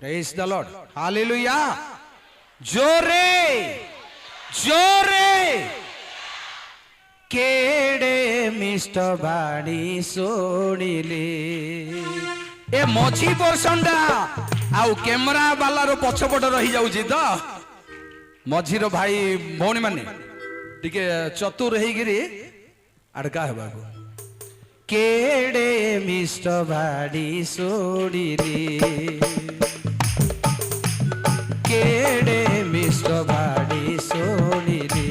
Praise the Lord, hallelujah. जोरे जोरे केड़े मिष्ट बाणी शुणिले ए मझी पोर्शन आउ कैमरा वाला रो पछपट रही जाउची तो मझीर भाई भौणी माने टिके चतुर हेगिरी अड़का हेबा केड़े मिष्ट बाणी शुणिले केड़े मिष्ट बाणी शुणिले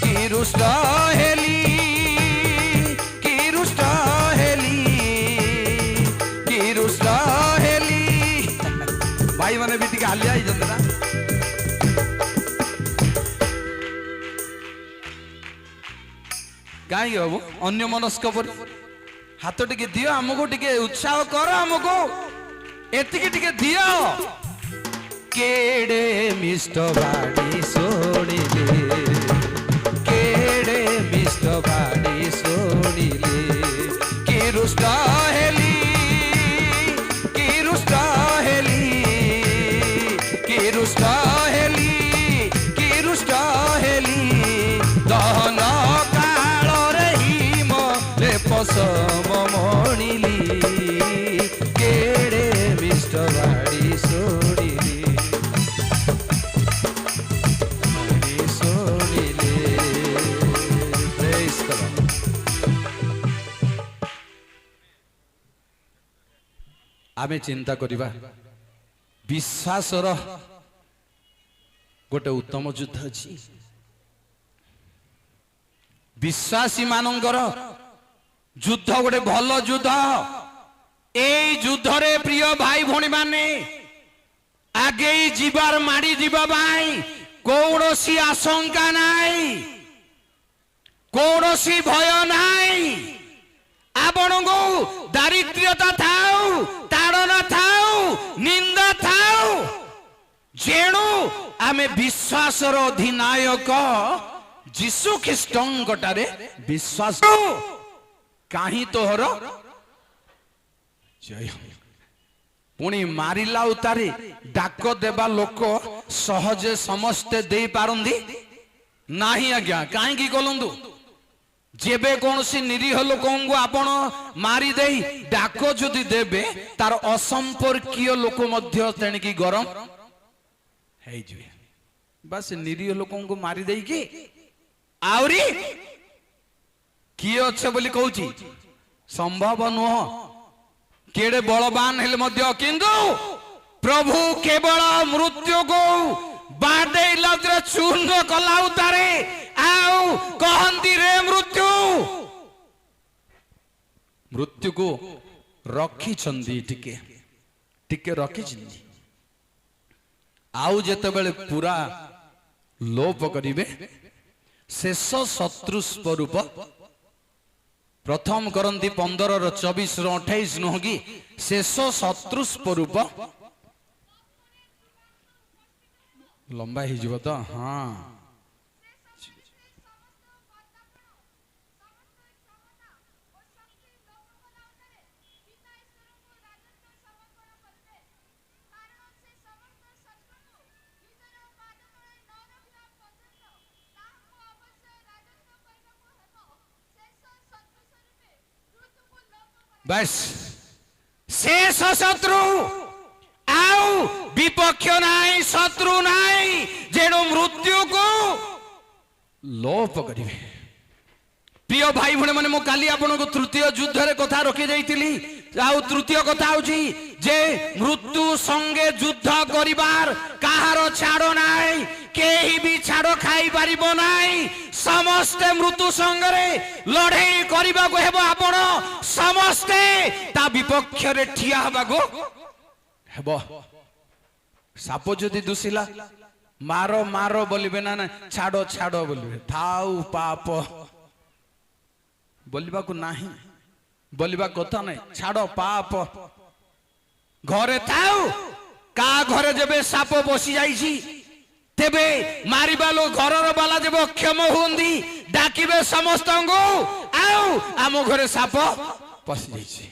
की रुष्ट हेली की रुष्ट हेली की रुष्ट हेली भाई माने भी टिके हालिया जंदरा कहीं बाबू अन्य मनस्क पर हाथ टिके दियो हमको टिके उत्साह कर हमको एतिके टिके दियो केड़े मिष्ट बाणी शुणिले केड़े मिष्ट बाणी शुणिले की रुष्ट हेली की रुष्ट हेली की रुष्ट हेली की रुष्ट हेली दहन काल रही मोरे पसम मणिली केड़े मिष्ट बाणी शुणिले आमे चिंता करिबा विश्वासर गोटे उत्तम युद्ध अछि विश्वासी मानकर युद्ध गोटे भल युद्ध ए युद्ध रे प्रिय भाई भौणी माने आगे जीवार माड़ी जीवा भाई कौनसी आशंका नाई कौनसी भय नाई आपण को दारिद्र्यता थाऊ ताड़न थाऊ निंदा थाऊ जेणु आमे विश्वासर अधिनायक जीशु ख्रीष्टंकटारे विश्वास काहीं तोहर जय पुणी मारिला उतारी डाक देवा लोक सहजे समस्ते दे पारंदी नाही आज्ञा काहीं कलंदु जेबे कौन सी निरीह लोक को आपण मारी दे डाक जदि देबे तार असंपर्कीय लोक मध्य तेणिकी गरम है जिवे बस निरीह लोक को मारी दे कि आउरी किए अच्छे बोली कहूची संभव नुह केड़े बलवान हेले मध्य किंतु प्रभु केवल मृत्यु को बाडेला चूर्ण कला उतारे आउ कहंती रे मृत्यु मृत्यु को रखी चंदी टिके टिके रखी चंदी आउ जेते बेले पूरा लोप करिवे शेष शत्रु स्वरूप प्रथम करंती 15:24-28 नुह कि शेष शत्रु स्वरूप लंबा ही जीव तो हाँ बस शेष शत्रु आउ विपक्ष नाई शत्रु नाई जेणु मृत्यु को लोप करिवे प्रिय भाई भणे माने मो काली आपन को तृतीय युद्ध रे कथा रखि जाईतिली आउ तृतीय कथा होची जे मृत्यु संगे युद्ध करिवार काहार छाड़ो नाई केही भी छाड़ो खाई पारिबो नाई समस्ते मृत्यु संगे लड़ाई करिबा को हेबो आपण समस्ते ता विपक्ष रे ठिया हबा को हेबो साप जदि दुसिला मारो मारो बोलिबे ना ना छाड़ो छाड़ो बोलिबे थाउ पाप बोलिबा को नाही बोलिबा कथा नहीं छाड़ो पाप घरे थाउ का घरे जबे साप बसी जाईची तेबे मारिबा लो घरर बाला जब क्षम होंदी डाकिबे समस्त को आउ आम घरे साप पसी जाईची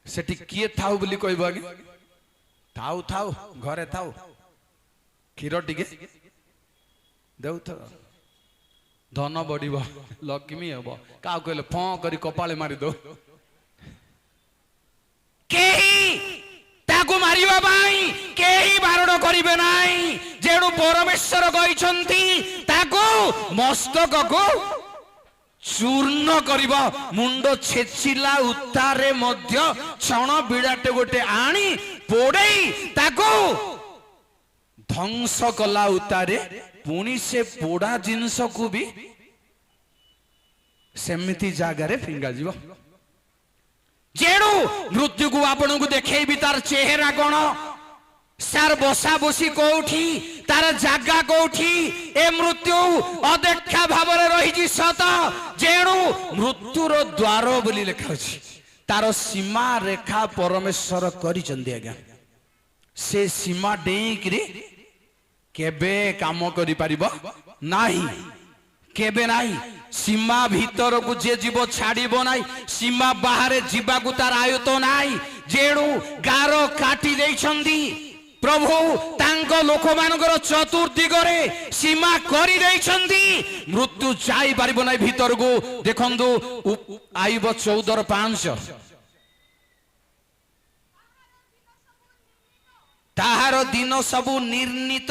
सेठी किए थाउ बोली कहब आगे थाउ थाउ घरे थाउ क्षीर टिके देउ धन बढ़ लक्ष्मी हम क्या कहले फं कर कपाले मारी दो मारिबा पाई केही बारण करिबे नाही जेणु परमेश्वर कहिसंती ताको मस्तक को चूर्ण करिबा मुंड छेचिला उतारे मध्य क्षण बिड़ाटे गोटे आनी पोड़ेई ताको ध्वंस कला उतारे पुणी से पोड़ा जिनस को भी सेमिति जागारे फिंगा जीव जेणु मृत्यु को आपण को देखेबी तार चेहरा कौन सार बसा बसी कोठी तार जागा कोठी ए मृत्यु अदेखा भाव रही सत जेणु मृत्युर द्वार बोली लिखा तार सीमा रेखा परमेश्वर करिचंदी आज्ञा से सीमा डेईकरी केबे काम करि परिबो नाही केबे नाही सीमा भीतर को जे जीव छाड़िबो नाही सीमा बाहर जीवा को तार आयत नाही जेणु गार काटी देइछंदी प्रभु तांको लोक मानकर चतुर्दिगरे सीमा करि देइछंदी मृत्यु जाई परिबो नाही भीतर को देखंदु आइबो 14:5 ताहार दिन सबु निर्णीत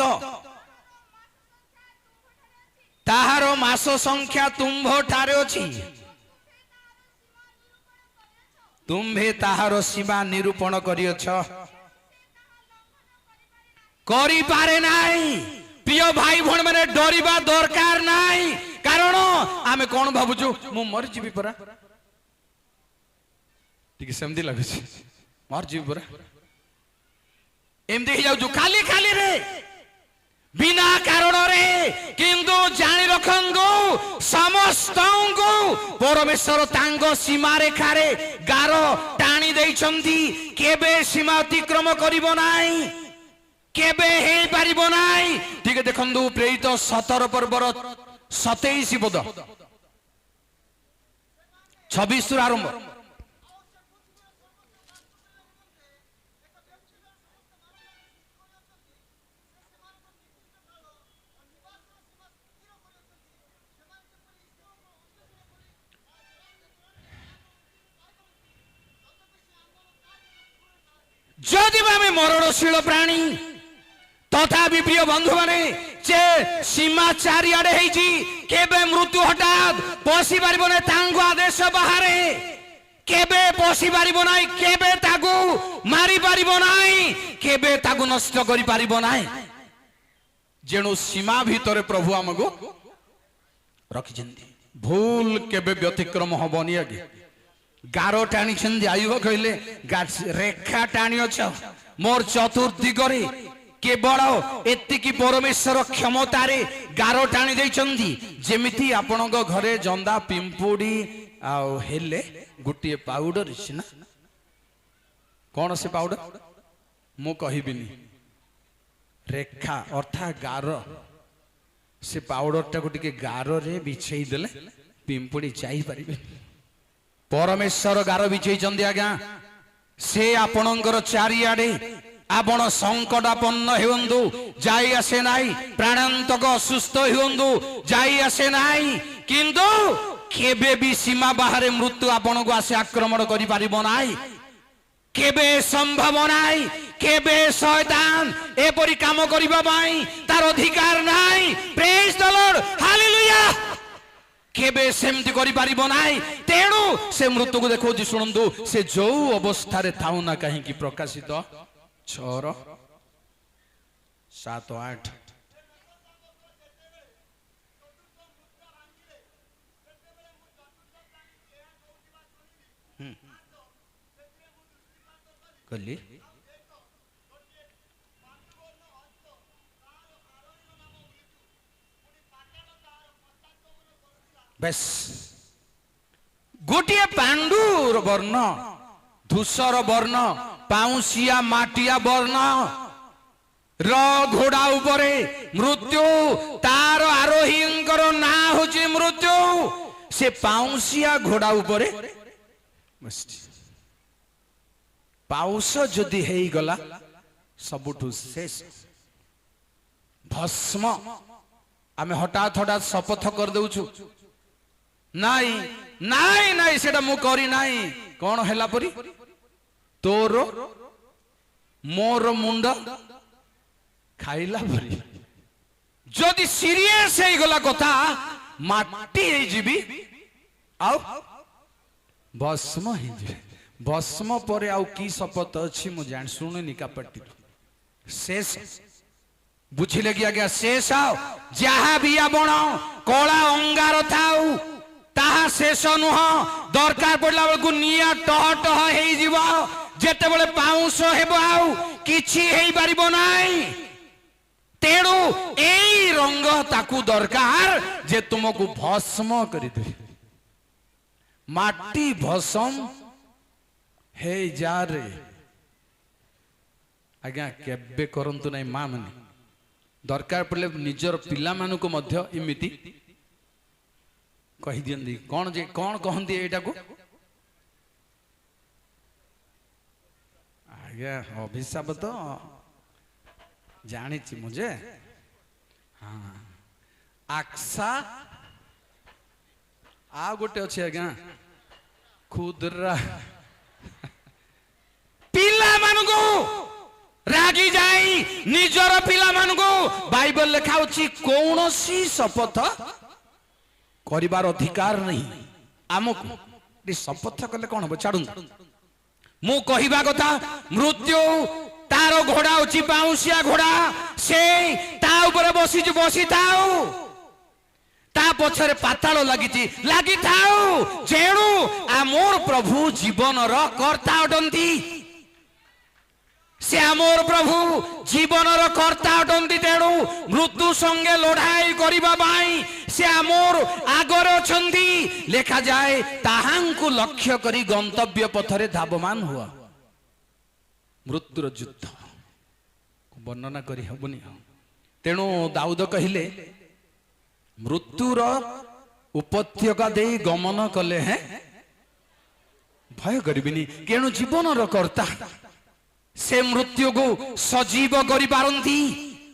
ताहार मास संख्या तुम्भ ठारे अछि तुम्भे ताहार सीमा निरूपण करियछ करि पारे नाही प्रिय भाई भण माने डरिबा दरकार नाही कारण आमे कोन भाबुछु मु मर जीवी परा ठीक सेमदी लागुछ मर जीवी परा एमदी जाउ खाली खाली रे बिना कारण रे किंतु जानी रखंगो समस्त को परमेश्वर तांगो सीमा रेखा रे गार टाणी देइछंती केबे सीमा अतिक्रम करिवो नाही केबे हे पारिबो नाही ठीक देखंदु प्रेरित 17 पर्वर 27 पद 26 रु आरंभ जदि आम मरणशील प्राणी तथा प्रिय बंधु माने जे सीमा चारिआडे केबे मृत्यु हठात पशि पारिबो नै तांगो आदेश बाहरे केबे पशि पारिबो नै केबे तागु मारी पारिबो नै केबे तागु नष्ट करि पारिबो नै जेणु सीमा भीतर प्रभु हमको रखिछन्ती भूल केबे व्यतिक्रम हबनी आगे गारो टाणी आयुव कहले रेखा टाणी अछ मोर चतुर्दिगरे केवल एतिकी परमेश्वर क्षमतारे गारो टाणी देइछन्ती जेमिति आपनक घरे जंदा पिंपुड़ी आउ हेले गुटिए पाउडर सिना कौन से पाउडर मु कहिबिनी रेखा अर्थात गारो से पाउडर टा को टिके गारो रे बिछेई देले पिंपुड़ी जाई परिबे परमेश्वर गार बिछेइचंदी आज्ञा से आपणकर चारिआडे आपण संकटापन्न हेउंदु जाई आसे नाई प्राणांतक असुस्थ हेउंदु जाई आसे नाई किंतु केबे भी सीमा बाहर मृत्यु आपण को आसे आक्रमण करि पारिबो नाई केबे संभव नाई केबे शैतान एपरि काम करिबा पाई तार अधिकार नाई प्रेज द लॉर्ड हालेलुया केबे सेमती करि पारिबो नाई तेणु से मृत्यु को देखो शुणु से जो अवस्था रे थाउ ना कहीं की प्रकाशित 6 7 8 कली बस गोटे पांडुर वर्ण धूसर वर्ण पाउसिया माटिया वर्ण घोड़ा उपरे मृत्यु तार आरोहींकर ना होची मृत्यु से पाउसिया घोड़ा उपरे पाउस जदि हेई गला सबुठु शेष भस्म आमे हठात हठात शपथ कर देउछु नाई नाई नाई सेटा मु करी नाई कौन हैला परी तोर मोर मुंड खाइला परी जदि सीरियस हे गला कथा माटी हे जीबी आउ भस्म हे जीबी भस्म पर आउ की शपथ अछि मु जान सुनुनी का पट्टी शेष बुझिले कि आज्ञा शेष आओ जहाँ भी आपण कला अंगार थाउ ताहा शेष नुह दरकार पड़ला बेलू निया टह टह हेई जीव जेते बेले पाउंस हेबो आउ किछि हेई परिबो नाही तेणु एई रंग ताकू दरकार जे तुमको भस्म करि दे माटी भस्म हे जा रे आज्ञा केबे करंतु नाही मां माने दरकार पड़े निजर पिला मानक मध्य इमिति कहि दियंदी कौन जे कौन कहंदी एटा को आज्ञा अभिशाप तो जानी मुझे हाँ आक्सा आ गोटे अच्छे आज्ञा खुदरा पिला मानगो रागी जाई निजर पिला मानगो बाइबल लिखा होची कौनसी शपथ करिबार अधिकार नहीं आमको शपथ कले कौन हम छाड़ू मु कहिबा कथा मृत्यु तार घोड़ा होची पाउसिया घोड़ा से ता ऊपर बसी बसी थाउ ता पछरे पाताल लागी थाउ जेणु आ मोर प्रभु जीवन रो कर्ता अटंती से आमोर प्रभु जीवन रो कर्ता अटंती तेणु मृत्यु संगे लड़ाई करिबा बाई से आमोर आगर अछंती लेखा जाए ताहांकु लक्ष्य करी गंतव्य पथरे धावमान हुआ मृत्युर युद्ध वर्णना करी हबनी तेणु दाऊद कहिले मृत्युर उपत्यका दे गमन कले हैं भय करिबिनी केणु जीवन रो कर्ता से मृत्यु को सजीव करि पारंती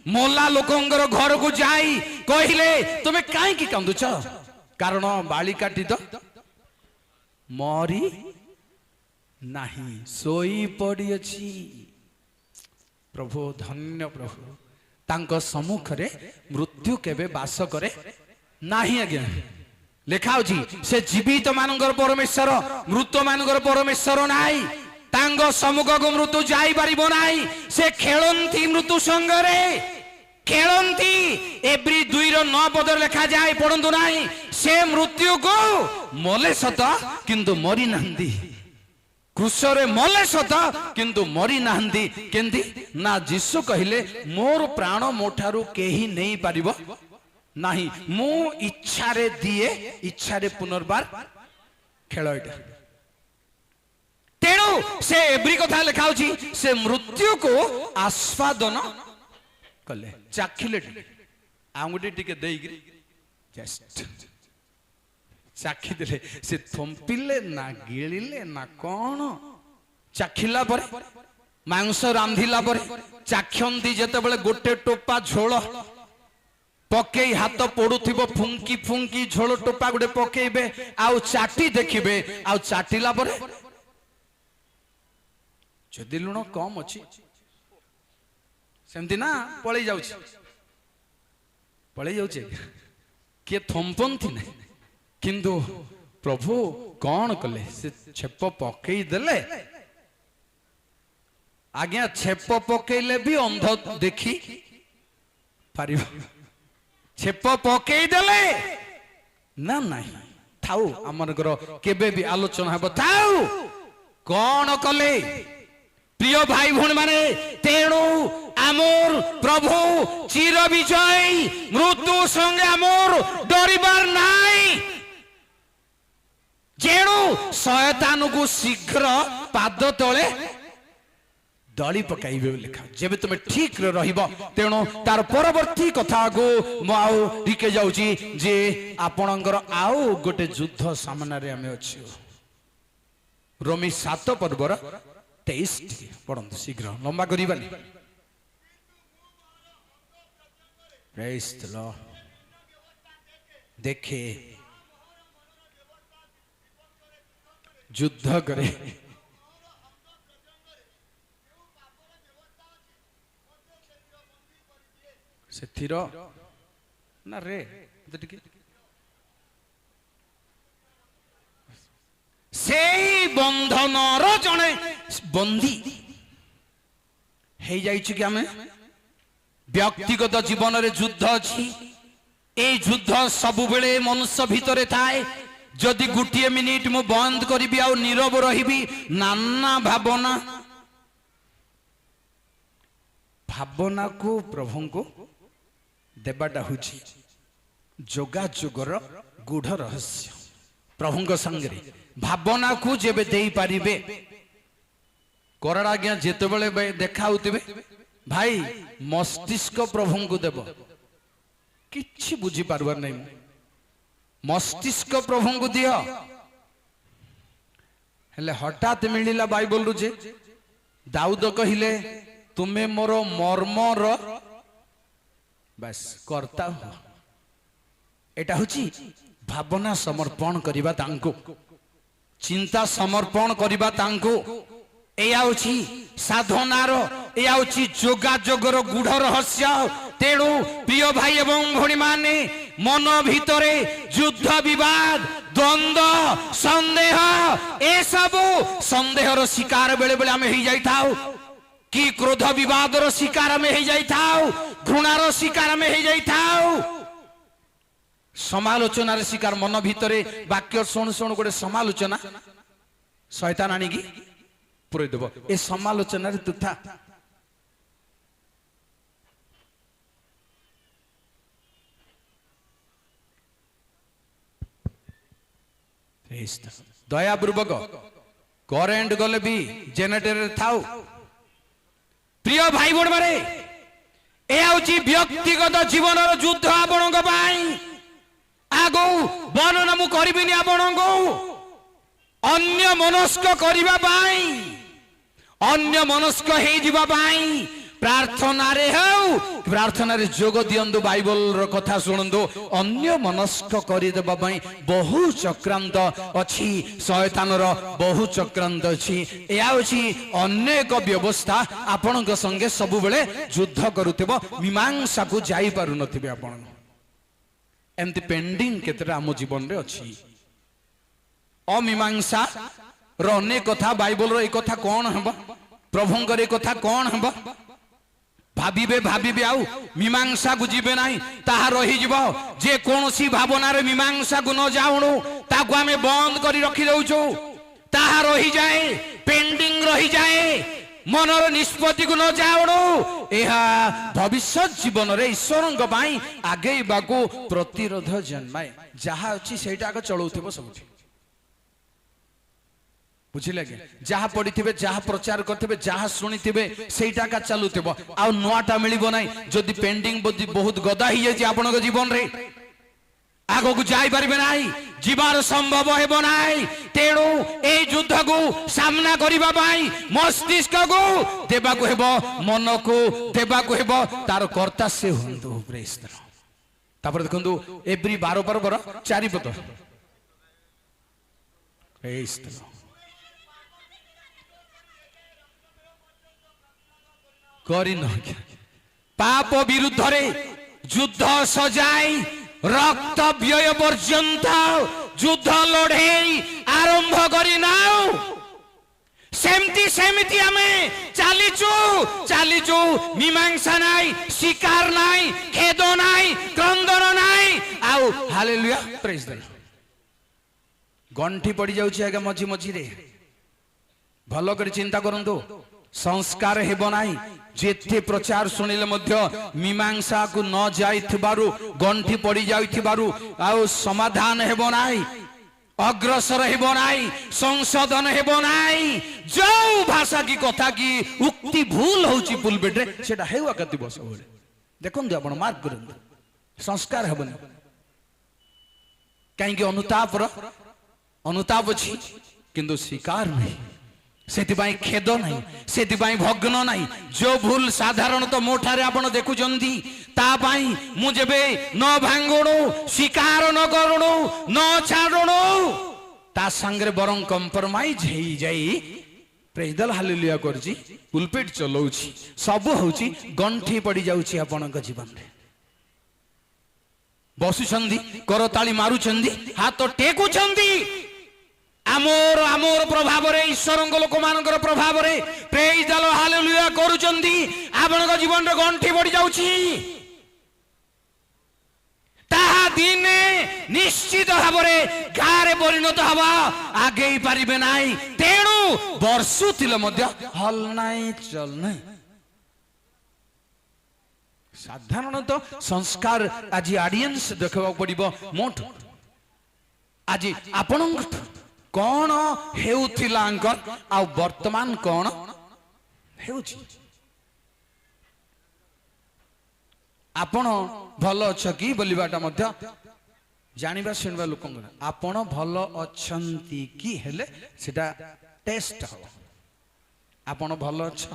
मोला लोकंगर घर को जाई कहिले तुमे काहे की कांदुछ कारण बालिकाटी तो मरी नहीं सोई पड़ी अछि प्रभु धन्य प्रभु तांको सम्मुख रे मृत्यु केबे वास करे नाही आज्ञा लेखा होची से जीवित मानकर परमेश्वर मृत मानकर परमेश्वर नाही तांगो सम्मुख को मृत्यु जाई परिबो नाही से खेलंती मृत्यु संगरे खेलंती एवरी 2:9 पद लिखा जाए पढ़ंतु नाही से मृत्यु को मले सत किंतु मरी नांदी क्रूसरे मले सत किंतु मरी नांदी केंदी ना जीसु कहिले मोर प्राण मोठारु केही नहीं पारिबो नाही मु इच्छा रे दिए इच्छा रे पुनर्बार खेल एटा तेणु से एवरी कथा लिखा होची से मृत्यु को आस्वादन कले चाखिले आंगुठी टिके देइगिरी जस्ट चाखी देले से थंपिले ना गिलिले ना कोन चाखिला पर मांस रांधिला पर चाखंती जेते बेले गोटे टोपा झोल पकई हाथ पड़ुथिबो फुंकी फुंकी झोल टोपा गोटे पकेइबे आउ चाटी देखिबे आउ चाटिला पर जदि लुण कम अच्छी सेमती ना पलि जाउछे किए थंपंती ना किंतु प्रभु कौन कले से छेप पकई देले आज्ञा छेप पकईले भी अंध देखी पारिब छेप पकई देले ना नहीं थाउ आमर केबे भी आलोचना हेबो थाउ कौन कले प्रिय भाई भौणी माने तेणु आमोर प्रभु चिर विजय मृत्यु संगे आमोर डरिबार नाई जेणु शयतान को शीघ्र पाद तले दली पकाइबे लिखा जेबे तुम ठीक रहिबो तेणु तार परवर्ती कथा को आउ टिके जाउची जे आपणकर आउ गोटे युद्ध सामना रे हमें अछि रोमी 7 पर्वर 23 पढ़ନ୍ତୁ शीघ्र लंबा करिबानी प्रेज द लॉर्ड देखे युद्ध करे से ना रे से बंधन जड़े बंदी हो जाइए कि आम व्यक्तिगत जीवन रे युद्ध अच्छी ए युद्ध सब बेले मनुष्य भितर थाए जदि गोटे मिनिट मु बंद करी आ नीरव रही नाना भावना भावना को प्रभु को देवाटा हूँ जोगाजोगर गूढ़ रहस्य प्रभु संगे भावना को जेबे दे पारिबे कराड़ा आज्ञा जेते बेले देखा भाई मस्तिष्क प्रभु को देव किछि बुझी पारबार नहीं मस्तिष्क प्रभु को दियो हेले हठात मिलिला बाइबल रु जे दाऊद कहिले तुम्हें मोर मर्मर बस करता हो एटा हुची भावना समर्पण करिबा तांको चिंता समर्पण करिबा तांको एया होची साधनार एया होची जोगाजोगर गूढ़ रहस्य तेणु प्रिय भाई एवं भणी माने मन भितरे युद्ध विवाद द्वंद्व संदेह ए सब संदेहर शिकार बेले बेले आमे हो जाई थाउ कि क्रोध विवादर शिकार में हो जाई थाउ घृणार शिकार में हो जाई थाउ समालोचनार शिकार मन भितरे वाक्य शुण शुण गोटे समालोचना शैतान आनिकी पुरै देव ए समालोचना रे तुथा दया पूर्वक करेंट गले भी जेनेरेटर थाउ प्रिय भाई बोल मारे ए आउची व्यक्तिगत जीवन युद्ध आपण आगो वर्णना मु करिबिनी आपण अन्य मनस्क करिबा पाई अन्य मनस्क हे जिबा पाई प्रार्थना रे हो प्रार्थना रे जोग दियंदु बाइबल रो कथा सुनंदु अन्य मनस्क करि देबा पाई बहु चक्रांत अछि शयतान रो बहु चक्रांत अछि एया अछि अनेक व्यवस्था आपनक संगे सब बेले युद्ध करूथिबो मीमांसा को जाई पारु नथिबे आपण एमति पेंडिंग केतरा हम जीवन रे अछि अमीमांसा रो अनेक कथा बाइबल रो ए कथा कोन हबो प्रभुंकर ए कथा कोन हबो भाविबे भाविबे आउ मीमांसा को जीवे नाही ताहा रही जीवो जे कोनोसी भावना रे मीमांसा को न जाउनु ताको आमे बंद करी रखि दउछु ताहा रही जाए पेंडिंग रही जाए मनर निष्पत्ति को न जाउनु एहा भविष्य जीवन रे ईश्वरंक पाई आगे बाको प्रतिरोध जन्माए जहा अछि सेटा को चलौथिबो सबथि बुझिले के जहा पढ़िथिबे जहा प्रचार करथिबे जहा सुनिथिबे सेटा का चलुथिबो आ नोटा मिलिबो नाही जदि पेंडिंग बहुत गदा ही जे आपनक जीवन रे आगो को जाई परबे नाही जीवार संभव हेबो नाही तेणु ए युद्ध को सामना करिबा पाई मस्तिष्क को देबा को हेबो मन को देबा को हेबो तार कर्ता से हुंदु प्रेज द लॉर्ड तापर देखंतु एवरी 12 पर्वर 4 पद प्रेज द लॉर्ड पाप विरुद्ध रे युद्ध सजाई रक्त व्यय पर्यंत युद्ध लड़े आरंभ करना सेमती सेमती हमें चालीचु मीमांसा नाई शिकार नाई खेद नाई क्रंदन नाई आउ हालेलुया प्रेज द लॉर्ड गंठी पड़ी जाउची आगे मझी मझी रे भलो कर चिंता करंतु संस्कार हेबो नाही जेते प्रचार सुनिले मध्य मीमांसा को न जाइथिबारु गंठी पड़ी जाइथिबारु आउ समाधान हेबो नाही अग्रसर हेबो नाही संशोधन हेबो नाही जो भाषा की कथा की उक्ति भूल होची पुलपेट रे सेटा हेवा कति बस बोले देखन दे आपण मार्क करन संस्कार हेबो नाही काहे कि अनुताप अछि किंतु स्वीकार नहीं सेतिबाई खेद नहीं, सेतिबाई भग्न नहीं। जो भूल साधारणतः मो ठारे आपण देखुचंदी ता पाई मु जेबे न भांगुणु, शिकार न करुणु, न छाड़ुणु, ता संगे बरं कंप्रोमाइज हेई जाई प्रेजल हालेलुया करजी, पुलपिट चलाउछि, सब होउछि गंठी पड़ी जाउछि आपणक जीवन रे। बसुछंदी, करताली मारुछंदी, हाथ टेकुछंदी, आमोर आमोर प्रभाव रे, ईश्वर लोक मानकर प्रभाव रे प्रेज द लॉर्ड हालेलुया करूछंदी, आपणक जीवन रे गंठी पड़ी जाउछि। ताहा दिने निश्चित भाव रे गारे परिणत हवा आगे ही पारिबे नाही। तेणु वर्षु थिले मध्य हल नाही चल नाही। साधारणतः संस्कार आज ऑडियंस देखबा पड़िबो मोठ। आज आपण कौन हेउथिला अंकर आ वर्तमान कौन हेउछि। आपण भल अच्छ कि बोलिबाटा मध्य जानिबा सुनिबा लोक आपण भल अच्छंती कि हेले सेटा टेस्ट हो। आपण भल अच्छ,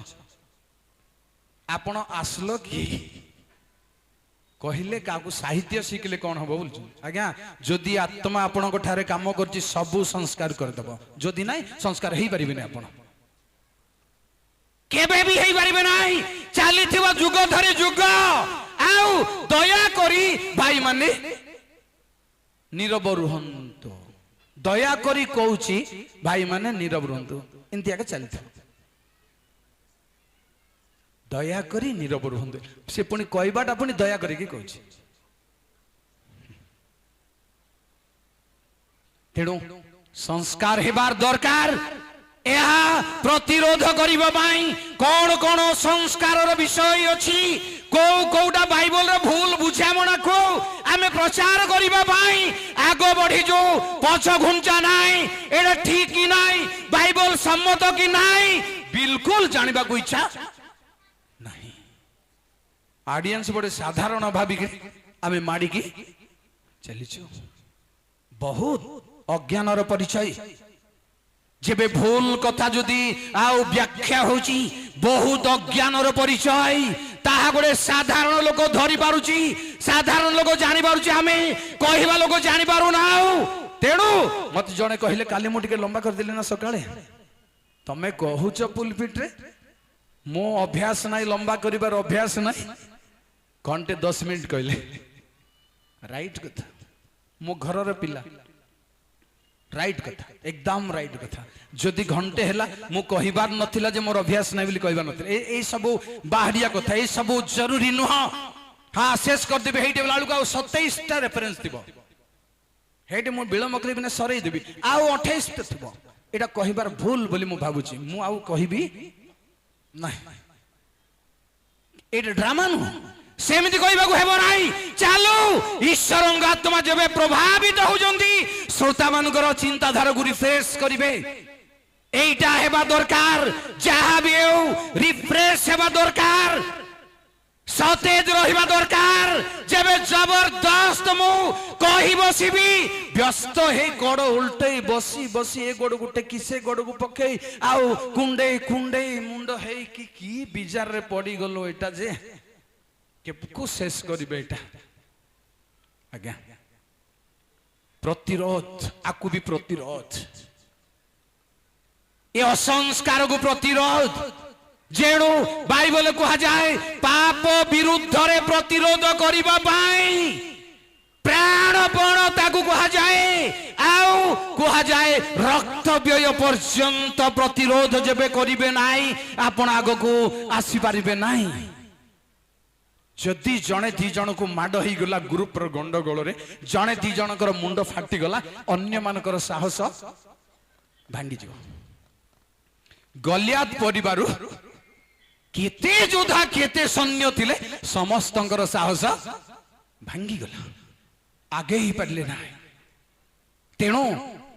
आपण आसलो कि कहिले काकू साहित्य शिखले कौन हम बोल आज्ञा। जदि आत्मा आपण ठारे काम करछि सबु संस्कार कर दबो, जदि नाही संस्कार हेई परिबे नै। आपण केबे भी हेई परिबे नाही। चालिथिबा जुग धरे जुग आउ दया करी भाई माने नीरव रुहंतु। दया करी कहूछि भाई माने नीरव रुहंतु, एंती आके चलथ। दया करी नीरव रुहंतु, से पुणी कहबाटा पुणी दया करी कि कहूछि। तेणु संस्कार हेबार दरकार। यह प्रतिरोध करिबा पाई कौन कौन संस्कार विषय अछि, को कोटा बाइबल रे भूल बुझामणा को आमे प्रचार करिबा पाई आगो बढ़ी जो पछ घुंचा नाई, एडा ठीक कि नाई, बाइबल सम्मत कि नाई, बिल्कुल जानिबा को इच्छा नहीं। ऑडियंस बड़े साधारण भाबी के आमे माडी की चलिछु। बहुत अज्ञानर परिचय। जेबे भूल कथा जदि आउ व्याख्या होची बहुत अज्ञानर परिचय। ताहा गोटे साधारण लोक धरी पारुची, साधारण लोक जानी पारुची, आमे कहिबा लोक जानी पारु नाउ। तेणु मत जणे कहिले काली मु टिके लंबा कर दिले ना सकाळे, तमे कहूच पुलपिट रे मो अभ्यास नाही, लंबा करिबार अभ्यास नाही। घंटे 10 मिनिट कहले राइट कथा। मो घर रे पिला राइट कथा, एकदम राइट कथा। जदि घंटे हैला मु कहिबार नथिला जे मोर अभ्यास नै बोली कहिबार नथिला। ए सब बाहरिया कथा, ए सब जरूरी नुह। हां शेष कर देबे हेटे बेला को 27 टा रेफरेंस दिबो, हेटे मु बिलम करबी ना सरै देबी आउ 28 टा थिबो। एटा कहिबार भूल बोली मु भाबुची, मु आउ कहिबी नै। एटा ड्रामा नु सेमिति कहबा को हेबो नाही। चालू ईश्वरंग आत्मा जेबे प्रभावित होजंदी श्रोता मानकर चिंताधारा को रिफ्रेश करिवे। एटा हेबा दरकार। जहा भी हो रिफ्रेश हेबा दरकार, सतेज रहिबा दरकार। जेबे जबरदस्त मु कहि बसिबी व्यस्त हे गोड़ उल्टे बसी बसी ए गोड़ गुटे किसे गोड़ को पके आउ कुंडे कुंडे मुंड हे की बिजार रे पड़ी गलो। एटा जे के को शेष करिबे एटा आज्ञा। प्रतिरोध आकु भी प्रतिरोध, ये असंस्कार को प्रतिरोध। जेणु बाइबल कहा जाए पाप विरुद्ध रे प्रतिरोध करिबा पाई प्राणपण ताकू कहा जाए, आउ कहा जाए रक्त व्यय पर्यंत प्रतिरोध जेबे करिबे नाही आपण आगो को आसी पारिबे नाही। जदि जने दी जन को माड ही गला ग्रुप रो गंडगोल रे जने दी जनकर मुंड फाटी गला, अन्य मानकर साहस भांगी जिवो। गलियात परिवारु केते योद्धा केते सैन्य थिले समस्तंकर साहस भांगी गला, आगे ही पारले ना। तेणु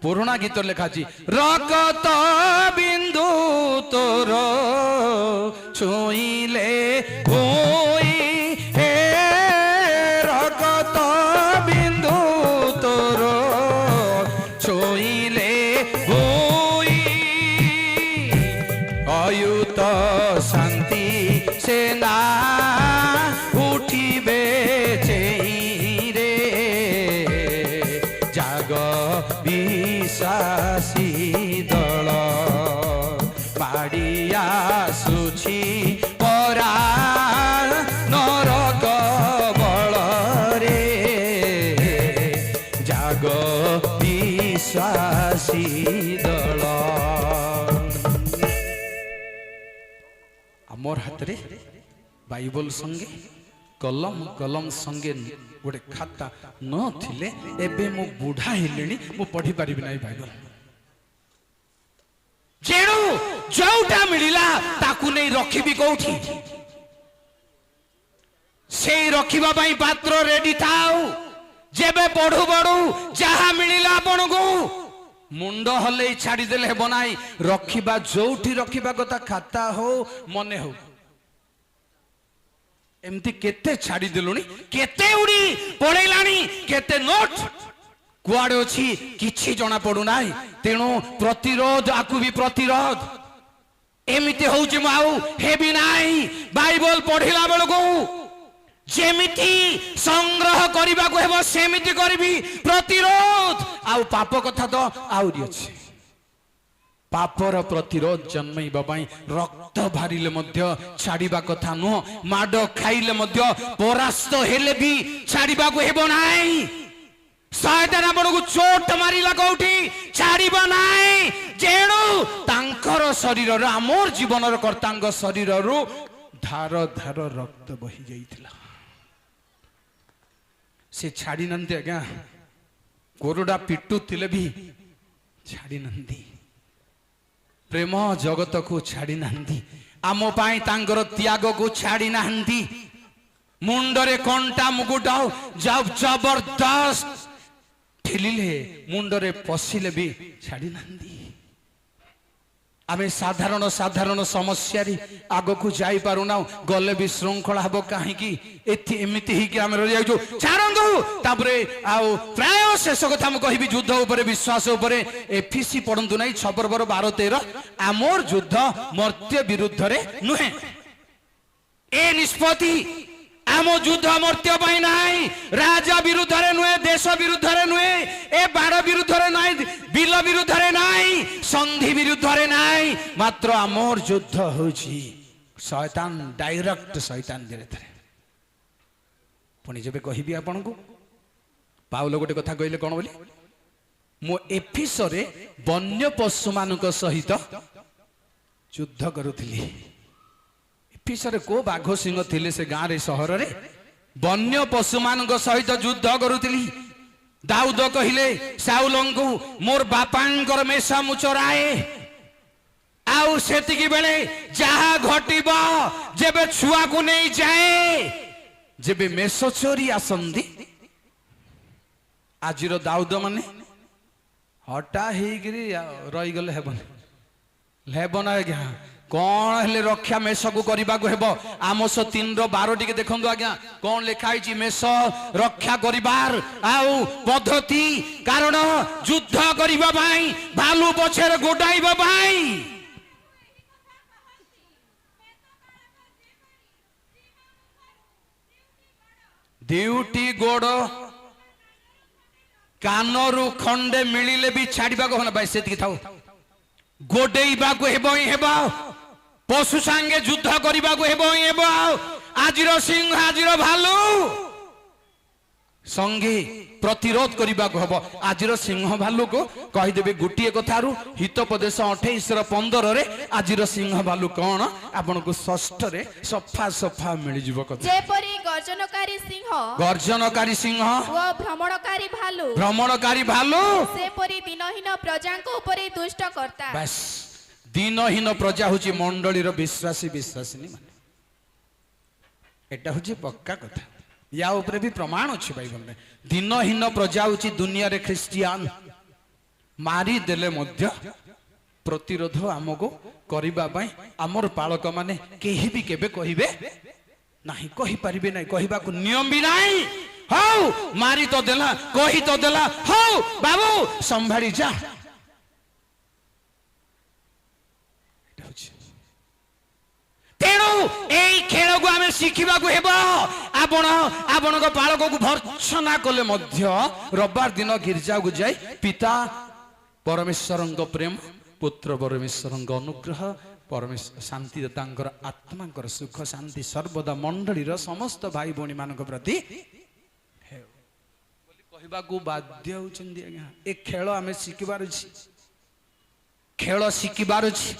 पुराना गीत लिखा छी रक्त बिंदु तोर छुईले होई हे रक्त बिंदु तोर छुईले होई से ना उठिबे चेईरे जाग विश्वासी दल माड़ी आसुछि परा नरक बलरे जाग विश्वासी दल मोर हाथ रे बाइबल संगे कलम कलम संगे गोटे खाता न थिले एबे मो बुढ़ा हेलेनी मो पढ़ी पारिबि नाही बाइबल जेणु जोटा मिलिला ताकू नहीं रखिबी कोठी से रखिबा पई पात्र रेडी थाउ जेबे पढ़ू पढ़ू जहा मिलिला आपन को मुंड हले छाड़ी देले हेब नाही रखिबा जोठी रखिबा कथा खाता हो मने हो एमती केते छाड़ी देलुनी केते उड़ी पड़ेलानी केते नोट कुआड़े अछि किछि जणा पडु नाही तेणु प्रतिरोध आकु भी प्रतिरोध एमिति होउछि माऊ हेबी नाही बाइबल पढ़िला बेलको जेमिति संग्रह करबा को हेबो सेमिति करबी प्रतिरोध आउ पाप कथा तो आउरी अछि पापर प्रतिरोध जन्मैबा पई रक्त भारिले मध्य छाड़ीबा कथा नो माड खाइले मध्य परास्त हेले भी छाड़ीबा को हेबो नाही शैतान आपन को चोट मारिला कोठी छाड़ीबा नाही जेणु तांकर शरीर रो आमोर जीवन रो कर्तांग शरीर रो धार धार रक्त बही जाइतिला से छाड़ी नंदी आज्ञा कोरोडा पिट्टू थिले भी छाड़ी नंदी प्रेम जगत को छाड़ी नंदी आम पाई तांगर त्याग को छाड़ी नंदी मुंडरे कंटा मुकुट जब जबरदस्त ठिलिले मुंडरे पशिले भी छाड़ी नंदी आमे साधारण साधारण समस्या री आगो को जाई पारुना गले भी श्रृंखला हबो काहे की एथि एमिति ही कि आमे रहि जाउ छारंगु तापरे आउ प्राय शेष कथा हम कहिबी युद्ध ऊपर विश्वास ऊपर एफिसी पढंतु नै 6 पर्वर 12 13 आमोर युद्ध मर्त्य विरुद्ध रे नुहे ए निष्पत्ति आम युद्ध मर्त्य पाई नाही राजा विरुद्ध रे नुहे देश विरुद्ध रे नुहे ए बाड़ विरुद्ध रे नाही बिल विरुद्ध रे नाही संधि विरुद्ध रे नाही मात्र आमोर युद्ध होछि शैतान डायरेक्ट शैतान धीरे धीरे पुणी जेबे कहिबी आपन को पाउल गोटे कथा कहले कोन बोली मो एफिस रे वन्य पशु मानक सहित युद्ध करूथिली एफिसरे को बाघ सिंह थिले से गाँ रे सहर रे वन्य पशु मानक सहित युद्ध करूथिली दाऊद कहिले साउलंकु मोर बापांकर मेषा मु चराए आउ सेतिकी बेले जहा घटिबा जेबे छुआ को नहीं जाए जेबे मेष चोरी आसंदी आजिरो दाऊद माने हटा हेगिरी रही गले हेबन आज्ञा कौन हेले रक्षा मेष को करबा को हेबो आमोस 3:12 टिके देखंदु आज्ञा कौन लिखाई छी मेष रक्षा करिबार आउ पद्धति कारण युद्ध करिबा भाई भालू पछेर गोडाइबा भाई ड्यूटी गोड़ कानरू खंडे मिलिले भी छाड़ीबा को भाई सेति थाउ गोडेइबा को हेबो ही हेबो पशु संगे युद्ध करबा को हेबो ही हेबो आजिर सिंह आजिर भालू संगे प्रतिरोध करबा को हेबो आजिर सिंह भालू को कहि देबे गुटिए कथारु हितोपदेश 28:15 रे आजिर सिंह भालू कोन आपन को षष्ठ रे सफा सफा मिलि जीव कथा जेपरी गर्जनकारी सिंह ओ भ्रमणकारी भालू सेपरी दिनहीन प्रजांको उपरे दुष्ट करता बस दिनहीन प्रजा होची मंडलीर विश्वासी विश्वासिनी माने एटा होची पक्का कथा या ऊपर भी प्रमाण अछि बाइबल में दिनहीन प्रजा होची दुनिया रे ख्रिस्टियन मारी देले मध्य प्रतिरोध हमको करिबा पई हमर पालक माने केही भी केबे कहिबे नाही कहि परिबे नाही कहिबा को नियम भी नाही हौ मारी तो देला कहि तो देला हौ बाबू संभाली जा तेणु এই খেলକୁ ଆମେ ଶିଖିବାକୁ ହେବ। ଆପଣଙ୍କ ବାଳକକୁ ଭର୍ତ୍ସନା କଲେ ମଧ୍ୟ ରବିବାର ଦିନ ଗିର୍ଜାକୁ ଯାଇ ପିତା ପରମେଶ୍ୱରଙ୍କ ପ୍ରେମ, ପୁତ୍ର ପରମେଶ୍ୱରଙ୍କ ଅନୁଗ୍ରହ, ପରମେଶ୍ୱର ଶାନ୍ତିଦାତାଙ୍କର ଆତ୍ମାଙ୍କର ସୁଖ ଶାନ୍ତି ସର୍ବଦା ମଣ୍ଡଳୀର ସମସ୍ତ ଭାଇ ଭଉଣୀ ମାନଙ୍କ ପ୍ରତି ହେଉ ବୋଲି କହିବାକୁ ବାଧ୍ୟ ହେଉଛନ୍ତି। ଆଜ୍ଞା, ଏ ଖେଳ ଆମେ ଶିଖିବାର ଅଛି, ଖେଳ ଶିଖିବାର ଅଛି।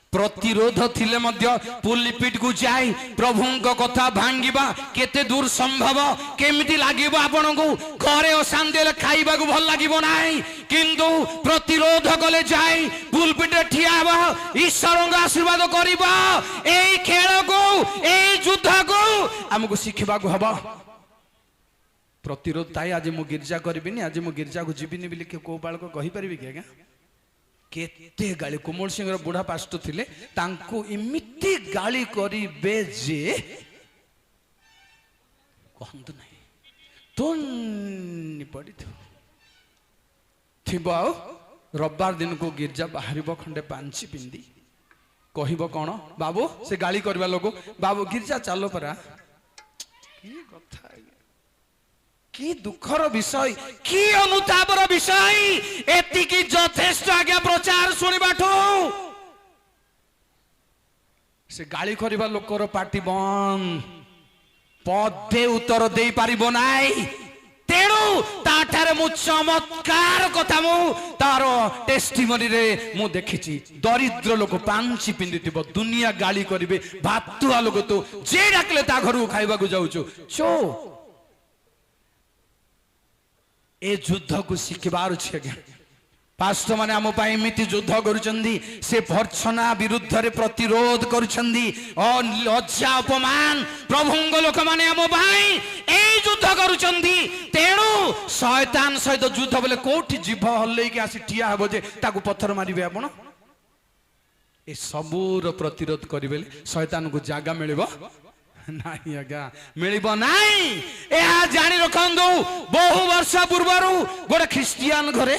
ପ୍ରତିରୋଧ ଥିଲେ ମଧ୍ୟ ପୁଲିପିଟ କୁ ଯାଇ ପ୍ରଭୁଙ୍କ କଥା ଭାଙ୍ଗିବା କେତେ ଦୂର ସମ୍ଭବ? କେମିତି ଲାଗିବ ଆପଣଙ୍କୁ? ଘରେ ଅଶାନ୍ତି ହେଲେ ଖାଇବାକୁ ଭଲ ଲାଗିବ ନାହିଁ, କିନ୍ତୁ ପ୍ରତିରୋଧ କଲେ ଯାଇ ପୁଲିପିଟରେ ଠିଆ ହେବା, ଈଶ୍ୱରଙ୍କ ଆଶୀର୍ବାଦ କରିବା। ଏଇ ଖେଳକୁ, ଏଇ ଯୁଦ୍ଧକୁ ଆମକୁ ଶିଖିବାକୁ ହବ। ପ୍ରତିରୋଧ ଥାଏ। ଆଜି ମୁଁ ଗିର୍ଜା କରିବିନି, ଆଜି ମୁଁ ଗିର୍ଜାକୁ ଯିବିନି ବୋଲି କୋଉ ବାଳକ କହିପାରିବେ କି? ଆଜ୍ଞା, କେତେ ଗାଳି। କୋମଳ ସିଂହର ବୁଢା ପାଷ୍ଟ ଥିଲେ, ତାଙ୍କୁ ଏମିତି ଗାଳି କରିବେ ଯେ କହନ୍ତୁ ନାହିଁ, ତୁନି ପଡ଼ିଥିବ। ଆଉ ରବିବାର ଦିନକୁ ଗିର୍ଜା ବାହାରିବ ଖଣ୍ଡେ ପାଞ୍ଚି ପିନ୍ଧି, କହିବ କଣ? ବାବୁ, ସେ ଗାଳି କରିବା ଲୋକ, ବାବୁ ଗିର୍ଜା ଚାଲ ପରା। କି କଥା, କି ଦୁଃଖର ବିଷୟ, କି ଅନୁତାପର ବିଷୟ। ଏତିକି ଯଥେଷ୍ଟ ଆଜ୍ଞା ପ୍ରଚାର ଶୁଣିବାଠୁ। ସେ ଗାଳି କରିବା ଲୋକର ପାଟି ବନ୍ଦ, ପଦେ ଉତ୍ତର ଦେଇ ପାରିବ ନାହିଁ। ତେଣୁ ତାଠାରେ ମୁଁ ଚମତ୍କାର କଥା ମୁଁ ତାର ଟେଷ୍ଟିମନିରେ ମୁଁ ଦେଖିଛି। ଦରିଦ୍ର ଲୋକ ପାଞ୍ଚି ପିନ୍ଧିଥିବ, ଦୁନିଆ ଗାଳି କରିବେ, ଭାତୁଆ ଲୋକ ତୁ ଯେ ଡାକିଲେ ତା ଘରକୁ ଖାଇବାକୁ ଯାଉଛୁ, ଚୋ। ଏ ଯୁଦ୍ଧକୁ ଶିଖିବାର ଅଛି ଆଜ୍ଞା। ପାଷ୍ଟର ମାନେ ଆମ ପାଇଁ ଏମିତି ଯୁଦ୍ଧ କରୁଛନ୍ତି, ସେ ଭର୍ତ୍ସନା ବିରୁଦ୍ଧରେ ପ୍ରତିରୋଧ କରୁଛନ୍ତି। ଲଜ୍ଜା ଅପମାନ ପ୍ରଭୁଙ୍କ ଲୋକମାନେ ଆମ ପାଇଁ ଏଇ ଯୁଦ୍ଧ କରୁଛନ୍ତି। ତେଣୁ ଶୟତାନ ସହିତ ଯୁଦ୍ଧ ବୋଲେ କୋଉଠି ଜିଭ ହଲେଇକି ଆସି ଠିଆ ହେବ ଯେ ତାକୁ ପଥର ମାରିବେ ଆପଣ? ଏ ସବୁର ପ୍ରତିରୋଧ କରିବେ, ଶୟତାନକୁ ଜାଗା ମିଳିବ ନାହିଁ ଆଜ୍ଞା, ମିଳିବ ନାହିଁ। ଏହା ଜାଣି ରଖନ୍ତୁ। ବହୁ ବର୍ଷ ପୂର୍ବରୁ ଗୋଟେ ଖ୍ରୀଷ୍ଟିଆନ ଘରେ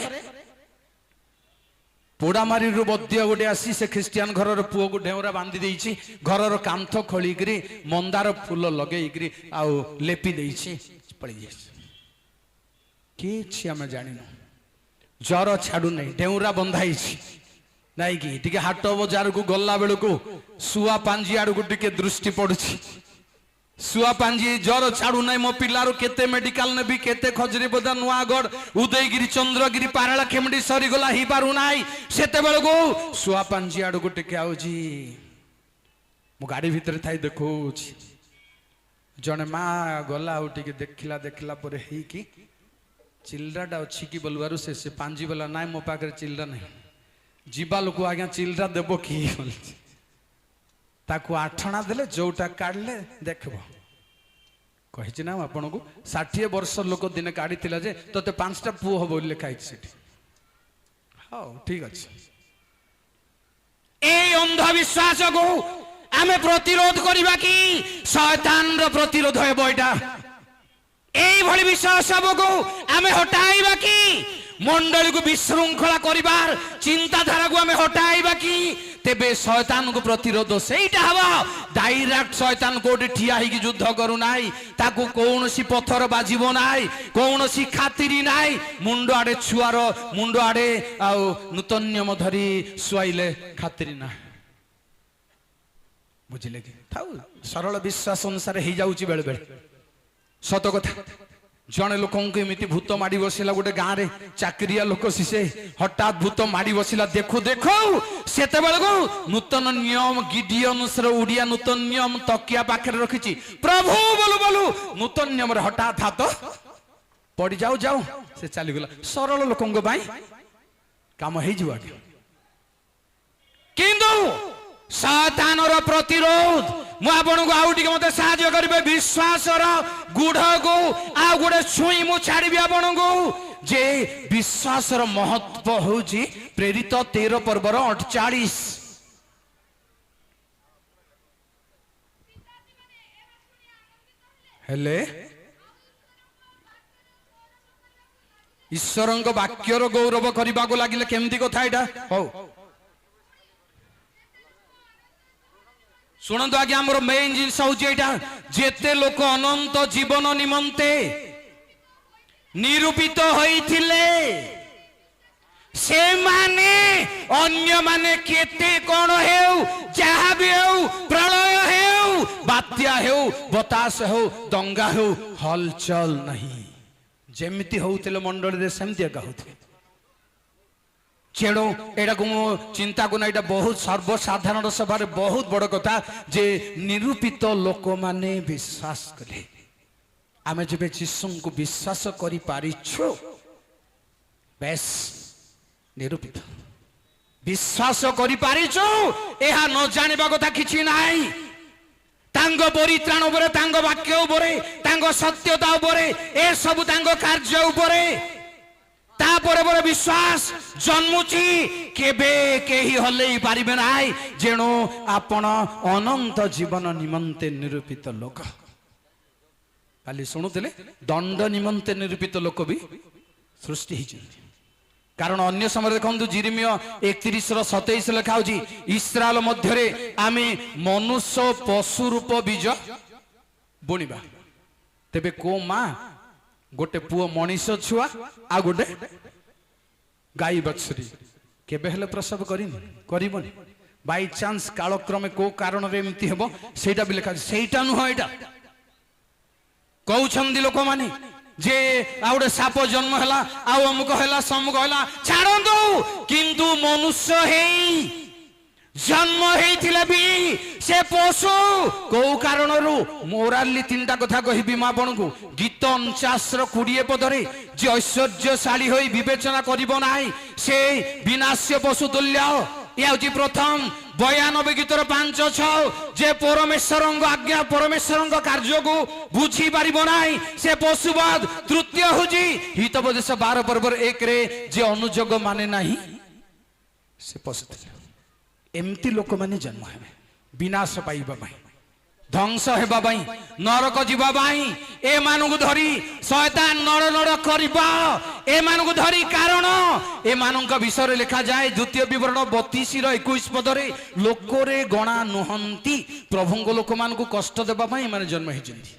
ପୋଡାମାରିରୁ ବଦ୍ୟ ଗୋଟେ ଆସି ସେ ଖ୍ରୀଷ୍ଟିଆନ ଘରର ପୁଅକୁ ଢେଉରା ବାନ୍ଧି ଦେଇଛି। ଘରର କାନ୍ଥ ଖୋଳିକିରି ମନ୍ଦାର ଫୁଲ ଲଗେଇକିରି ଆଉ ଲେପି ଦେଇଛି, ପଳେଇ ଯାଇଛି। କିଛି ଆମେ ଜାଣିନୁ। ଜ୍ୱର ଛାଡୁନାହିଁ, ଢେଉରା ବନ୍ଧା ହେଇଛି। ନାଇକି ଟିକେ ହାଟ ବଜାରକୁ ଗଲା ବେଳକୁ ଶୁଆ ପାଞ୍ଜି ଆଡକୁ ଟିକେ ଦୃଷ୍ଟି ପଡୁଛି। ଶୁଆ ପାଞ୍ଜି, ଜ୍ୱର ଛାଡୁନାହିଁ, ମୋ ପିଲାରୁ କେତେ ମେଡିକାଲ ନେବି, କେତେ ଖଜୁରୀପଦା, ନୂଆଗଡ଼, ଉଦୟଗିରି, ଚନ୍ଦ୍ରଗିରି, ପାରଳା ଖେମୁଣ୍ଡି ସରିଗଲା, ହେଇପାରୁନାହିଁ। ସେତେବେଳକୁ ଶୁଆ ପାଞ୍ଜି ଆଡକୁ ଟିକେ ଆଉଛି। ମୁଁ ଗାଡି ଭିତରେ ଥାଇ ଦେଖଉଛି, ଜଣେ ମା ଗଲା, ଆଉ ଟିକେ ଦେଖିଲା ପରେ ହେଇକି ଚିଲ୍ଡ୍ରାଟା ଅଛି କି ବୋଲବାରୁ ସେ ପାଞ୍ଜି ବୋଲା, ନାଇଁ ମୋ ପାଖରେ ଚିଲ୍ଡ୍ରା ନାହିଁ। ଯିବା ଲୋକ ଆଜ୍ଞା ଚିଲ୍ଡ୍ରା ଦେବ କି? ତାକୁ ଆଠଣା ଦେଲେ, ଯୋଉଟା କାଢିଲେ ଦେଖିବ। କହିଛି ନା ଆପଣଙ୍କୁ, 60 ବର୍ଷ ଲୋକ ଦିନେ କାଢିଥିଲା ଯେ ତତେ 5ଟା ପୁଅ ହବ ବୋଲି ଲେଖା ହେଇଛି ସେଠି। ହଉ ଠିକ ଅଛି। এই অন্ধবিশ্বাসକୁ ଆମେ ପ୍ରତିରୋଧ କରିବା କି ଶୟତାନର ପ୍ରତିରୋଧ ହେବ? ଏଇଟା এইଭଳି ବିଶ୍ୱାସ ସବୁକୁ ଆମେ ହଟାଇବା କି ମଣ୍ଡଳୀକୁ ବିଶୃଙ୍ଖଳା କରିବାର ଚିନ୍ତାଧାରାକୁ ଆମେ ହଟାଇବା କି? ତେବେ ଶୟତାନକୁ ପ୍ରତିରୋଧ ସେଇଟା ହବ। ଡାଇରେକ୍ଟ ଶୟତାନ କୋଉଠି ଠିଆ ହେଇକି ଯୁଦ୍ଧ କରୁନାହିଁ, ତାକୁ କୌଣସି ପଥର ବାଜିବ ନାହିଁ, କୌଣସି ଖାତିରି ନାହିଁ। ମୁଣ୍ଡ ଆଡେ ଛୁଆର ମୁଣ୍ଡ ଆଡେ ଆଉ ନୂତନ ନିୟମ ଧରି ଶୁଆଇଲେ ଖାତିରି ନାହିଁ। ବୁଝିଲେ କି? ଥାଉ, ସରଳ ବିଶ୍ୱାସ ଅନୁସାରେ ହେଇଯାଉଛି ବେଳେ ବେଳେ। ସତ କଥା, ଜଣେ ଲୋକଙ୍କୁ ଏମିତି ଭୂତ ମାଡି ବସିଲା, ଗୋଟେ ଗାଁରେ ଚାକିରିଆ ଲୋକ, ସେ ହଠାତ୍ ଭୂତ ମାଡି ବସିଲା। ଦେଖୁ ଦେଖୁ ସେତେବେଳକୁ ନୂତନ ନିୟମ, ଗିଡିୟନ୍ସର ଓଡିଆ ନୂତନ ନିୟମ ତକିଆ ପାଖରେ ରଖିଛି। ପ୍ରଭୁ ବୋଲୁ ବୋଲୁ ନୂତନ ନିୟମରେ ହଠାତ୍ ହାତ ପଡି ଯାଉ ଯାଉ ସେ ଚାଲିଗଲା। ସରଳ ଲୋକଙ୍କ ପାଇଁ କାମ ହେଇଯିବ ଆଜ୍ଞା। କିନ୍ତୁ ଶୟତାନର ପ୍ରତିରୋଧ, ମୁଁ ଆପଣଙ୍କୁ ଆଉ ଟିକେ ମତେ ସାହାଯ୍ୟ କରିବେ। ବିଶ୍ୱାସର ଗୁଢକୁ ଆଉ ଗୋଟେ ଛୁଇଁ ମୁଁ ଛାଡିବି ଆପଣଙ୍କୁ, ଯେ ବିଶ୍ୱାସର ମହତ୍ଵ ହଉଛି ପ୍ରେରିତ 13 ପର୍ବର 48। ହେଲେ ଈଶ୍ୱରଙ୍କ ବାକ୍ୟର ଗୌରବ କରିବାକୁ ଲାଗିଲେ କେମିତି କଥା ଏଇଟା? ହଉ शुणु आज्ञा आमर मेन जिनस हूँ यहाँ जेते लोक अनंत जीवन निमंते निरूपित होइथिले से माने अन्य माने केते कौन हेउ जहाँ भी हेउ प्रलय हेउ बात्या हेउ बतास हेउ दंगा हेउ हलचल नहीं जेमिति होउथिले मंडली रे सेमति एका होउथिले चेड़ो एटा को चिंता को ना एटा बहुत सर्वसाधारण सभा बहुत बड़ कथा जे निरूपित लोक माने विश्वास कले आमे जबे जीसु को विश्वास करि पारिछु बेस निरूपित विश्वास करि पारिछु एहा न जानिबा कथा किछि नाही तांगो परित्राण उपरे तांगो वाक्य उपरे तांगो सत्यता उपरे ए सब तांगो कार्य उपरे तापर पर विश्वास जन्मुची केबे केही हल्ले पारिबे नाही जेणो आपण अनंत जीवन निमंते निरूपित लोक काली शुणुले दंड निमंते निरूपित लोक भी सृष्टि होइछन्ति कारण अन्य समय देखु जिरिमिय 31:27 लिखा होछि इस्राएल मध्यरे आमे मनुष्य पशु रूप बीज बुणिबा तेबे को मां गोटे पुओ मनीष छुआ आ गोटे गाई बछड़ी केबे हेले प्रसव करिबनी बाई चांस कालक्रमे को कारण रे एमती हेबो सेटा भी लिखा सेटा नुह एटा कहउछन्दी लोक माने जे आ गोटे साप जन्म हैला आ अमुक हैला समुक हैला छाड़ंतु किंतु मनुष्य हेई जन्म हेइथिले भी से पशु को कारण रु मोराली तीनटा कथा कहिबी मा आपनकु गीत 49:20 पदरे जे ऐश्वर्यशाली होई विवेचना करिबो नाही से विनाश्य पशु तुल्य या होची प्रथम 92 गीतर 5-6 जे परमेश्वर आज्ञा परमेश्वर कार्य को बुझी पारिबो नाही से पशुवाद तृतीय होची हितोपदेश 12 पर्व 1 रे जे अनुजोग माने नाही से पशु एमती लोक माने जन्म हेबे विनाश पाइबा पाई ध्वंस हेबा पाई नरक जीवा पाई ए मानकु धरी शैतान नड़ नड़ करबा ए मानकु धरी कारण ए मानक विषय लिखा जाए द्वितीय विवरण 32:21 पदरे लोकरे गणा नुहंती प्रभुंग लोक मानकु कष्ट देबा पाई माने जन्म हेजंती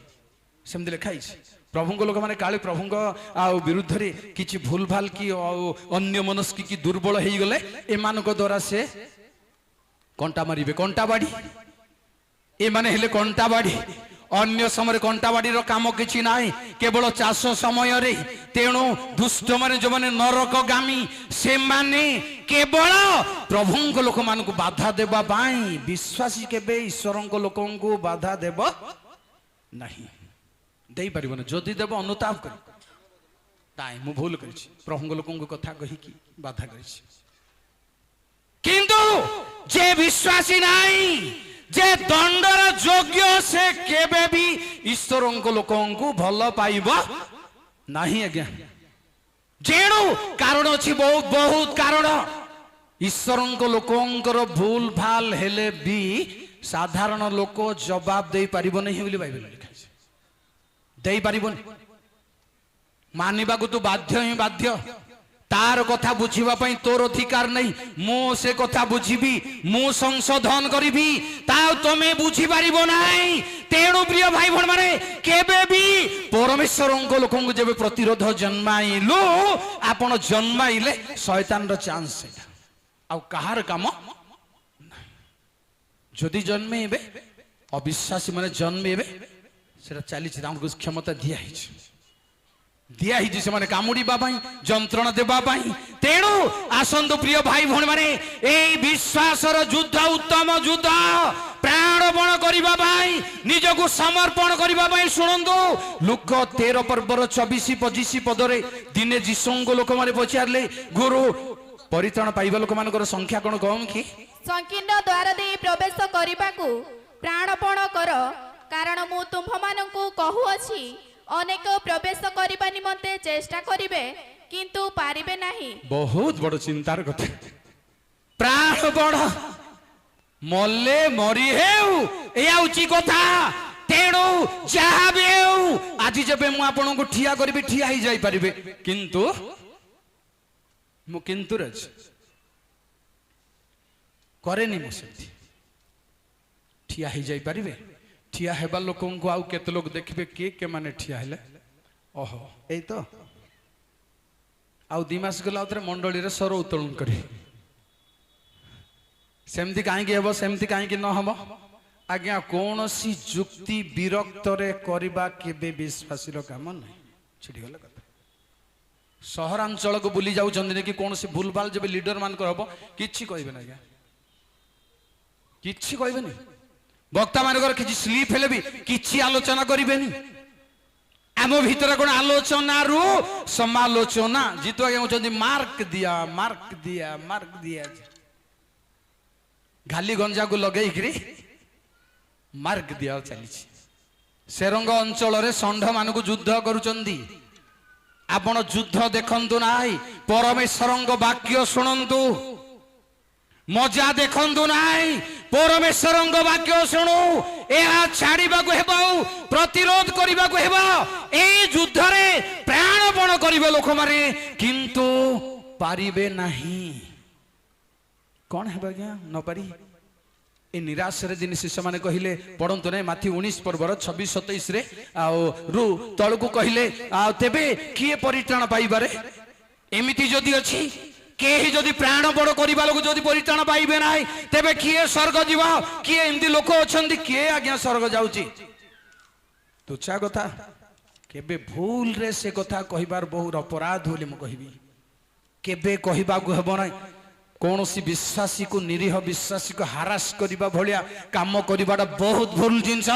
सेमति लिखा हिछ प्रभुंग लोक माने काले प्रभुंग आ विरुद्ध रे किछि भूल भाल की अन्य मनस्की की दुर्बल हेई गले ए मानक द्वारा से कंटा मारिबे कंटा बाड़ी ए माने हेले कंटा बाड़ी अन्य समय कंटा बाड़ी रो काम किछि नाही केवल चाष समय रे तेणु दुष्ट माने जो माने नरक गामी से माने केवल प्रभुंक लोक मान को बाधा देबा पाई विश्वासी केबे ईश्वरंक लोकन को बाधा देब नाही देई परिबन जदि देब अनुताप कर ताई मु भूल करछि प्रभुंक लोकन को कथा कहि की बाधा करछि किंतु जे विश्वासी नाही जे दंडर योग्य से केबे भी ईश्वरंक लोकन को भल पाइबा नाही आज्ञा जेणु कारण अछि बहुत बहुत कारण ईश्वरंक लोकंकर भूल भाल हेले भी साधारण लोक जवाब दे पारिबो नहीं बोली बाइबल लिखा छै दे पारिबो मानिबा को तो बाध्य ही बाध्य तार कथा बुझीबा पई तोर अधिकार नहीं मो से कथा बुझीबी मो संशोधन करिबी ता तमे बुझी पारिबो नाही तेणु प्रिय भाई भण माने केबे भी परमेश्वरंक लोकंक जेबे प्रतिरोध जन्माइलु आपण जन्माइले शैतान रो चांस सेटा आ कहार काम जदि जन्मेबे अविश्वासी माने जन्मेबे सेटा चली छै हमको क्षमता दिया हिच से माने कामुड़ीबा पाई जंत्रणा देबा पाई तेणु आसंतु प्रिय भाई भण माने एई विश्वासर युद्ध उत्तम युद्ध प्राणपण करबा पाई निजको समर्पण करबा पाई सुनंदु लुक 13 पर्वर 24-25 पदरे दिने जीसुंग लोक माने पचारले गुरु परित्राण पाइबा लोक मानकर संख्या कोन कम कि संकीर्ण द्वार दे प्रवेश करबाकू प्राणपण कर कारण मु तुम्भमानंकु कहू अछि अनेक प्रवेश करबा निमंते चेष्टा करिवे किंतु पारिबे नाही बहुत बड़ चिंतार कथा प्राण बड़ मल्ले मरी हेउ ए आउची कथा तेणु जहा भी हेउ आज जबे मु आपन को ठिया करबी ठिया ही जाई परिबे किंतु मु किंतु रज करेनी मु सेठी ठिया ही जाई पारिबे ठिया हेबा लोकन को आउ केते लोग देखबे के माने ठिया हेले ओहो एई तो आउ 2 मास गला उतरे मंडली रे सर उत्तोलन करी सेमती काहे के हेबो सेमती काहे के न हबो आज्ञा कौन सी जुक्ति विरक्त रे करबा केबे विश्वासी रो काम नै छिड़ी गला कथा सहरांचल को बुली जाउ चंदी कि कौन सी भूलभाल जब लीडर मान कर हबो किछि कहबे ना आज्ञा किछि कहबे नि वक्ता मान कर किछि स्लीप हेले भी किछि आलोचना करिबेनी आम भीतर कोन आलोचना रु समालोचना जीतो आज्ञा चंदी मार्क दिया गाली गंजा को लगेई करी मार्क दिया चली सेरंग अंचल रे षंढ मान को युद्ध करुचंदी आपण युद्ध देखंतु नाही परमेश्वरंग वाक्य शुणंतु मजा देखंतु नाही परमेश्वरंग वाक्य शुणु एहा छाड़ीबा को हेबो प्रतिरोध करिबा को हेबो ए युद्ध रे प्राणपण करिबे लोक मारे किंतु पारिबे नाही कौन है क्या न पारी ए निराश रे दिन शिष्य माने कहिले पढंतु नै माथि 19 पर्वर 26 27 रे रु तळकु कहिले तेबे किए परित्राण पाइबारे एमिति जदि अछि केही जदि प्राणपण करिबा लोक जदि परित्राण पाइबे नाही तेबे किए स्वर्ग जीव किए एमति लोक अछंती किए आज्ञा स्वर्ग जाउची तुच्छा कथा केबे भूल रे से कथा कहिबार बहुत अपराध होली म कहिबी केबे कहिबा को हेबो नाही कौन सी विश्वासी को निरीह विश्वासी को हारास करिबा भलिया काम करिबाटा बहुत भूल जिंस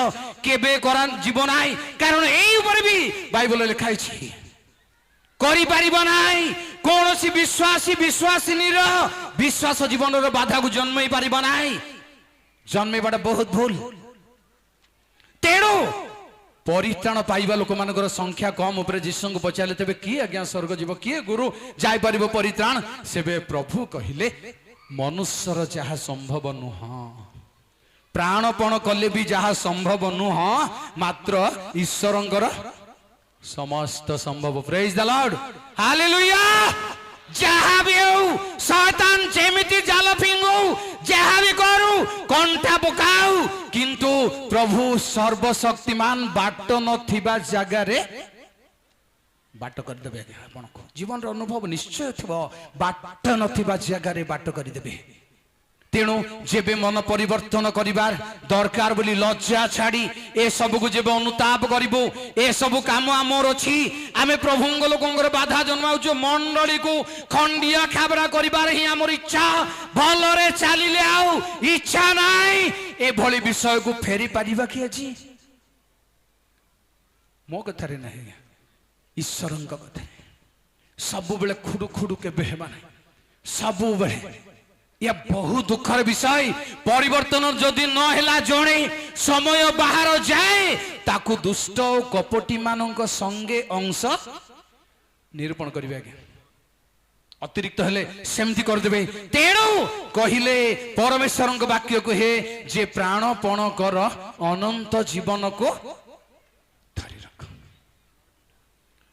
केबे करा जीवन आई कारण एई ऊपर भी बाइबल लिखाई छी करि परिबा नाही कौन सी विश्वासी विश्वासिनी रो विश्वास जीवन रो बाधा को जन्मई परिबा नाही जन्मईबाटा बहुत भूल तेणु परित्राण पाइबा लोक मानकर संख्या कम ऊपर जीसु को पचारे तेबे किए आज्ञा स्वर्ग जीव किए गुरु जाय परिबो परित्राण सेबे प्रभु कहिले मनुष्यर जहा संभव नुह प्राणपण कले भी जहा संभव नुह मात्र ईश्वरंकर समस्त संभव प्रेज द लॉर्ड हालेलुया जहा भी हो शैतान जेमिति जाल फिंगो जहा भी करू कंठा पकाऊ किंतु प्रभु सर्वशक्तिमान बाट नथिबा जगह रे बाट कर देबे आपण को जीवन रो अनुभव निश्चय थबो बाट नथिबा जगह रे बाट कर देबे तेणु जेबे मन परिवर्तन करिबार दरकार बोली लज्जा छाड़ी ए सब को जेबे अनुताप करिबो ए सब काम आमर अछि आमे प्रभुंग लोकंगर बाधा जन्माउचो मंडली को खंडिया खाबरा करिबार ही आमर इच्छा भलरे चालिले आउ इच्छा नाही ए भली विषय को फेरी पारिबा कि अछि मो कथा रे नाही ईश्वरंक कथा सब बेले खुडु खुडु के बेहबा नाही सब बेले या बहुत दुखर विषय परिवर्तन जदि न हेला जणे समय बाहर जाए ताकू दुष्ट और कपटी मानक संगे अंश निरूपण करिवे आज्ञा अतिरिक्त हेले सेमति कर देबे तेणु कहिले परमेश्वरंक वाक्य को हे जे प्राणपण कर अनंत जीवन को धरि रख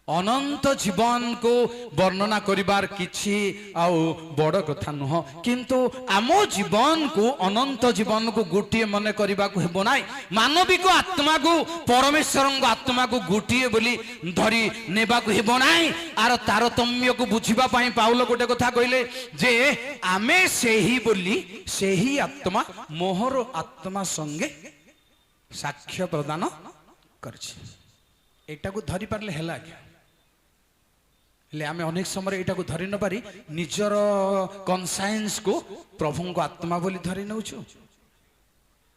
अनंत जीवन को वर्णना करिबार किछि आउ बड़ कथा नुह किंतु आम जीवन को अनंत जीवन को गोटे मन करबा को हेबो नाही मानविक आत्मा को परमेश्वरंग आत्मा को गोटे बोली धरी नेबा को हेबो नाही आर तारतम्य को बुझिबा पई पाउल गोटे कथा कहिले जे आमे सेही बोली सेही आत्मा मोहर आत्मा संगे साक्ष्य प्रदान करछि एटा को धरि पारले हेला ले आमे अनेक समय एटा को धरि न पारी निजर कॉन्साइंस को प्रभु को आत्मा बोली धरि नउछु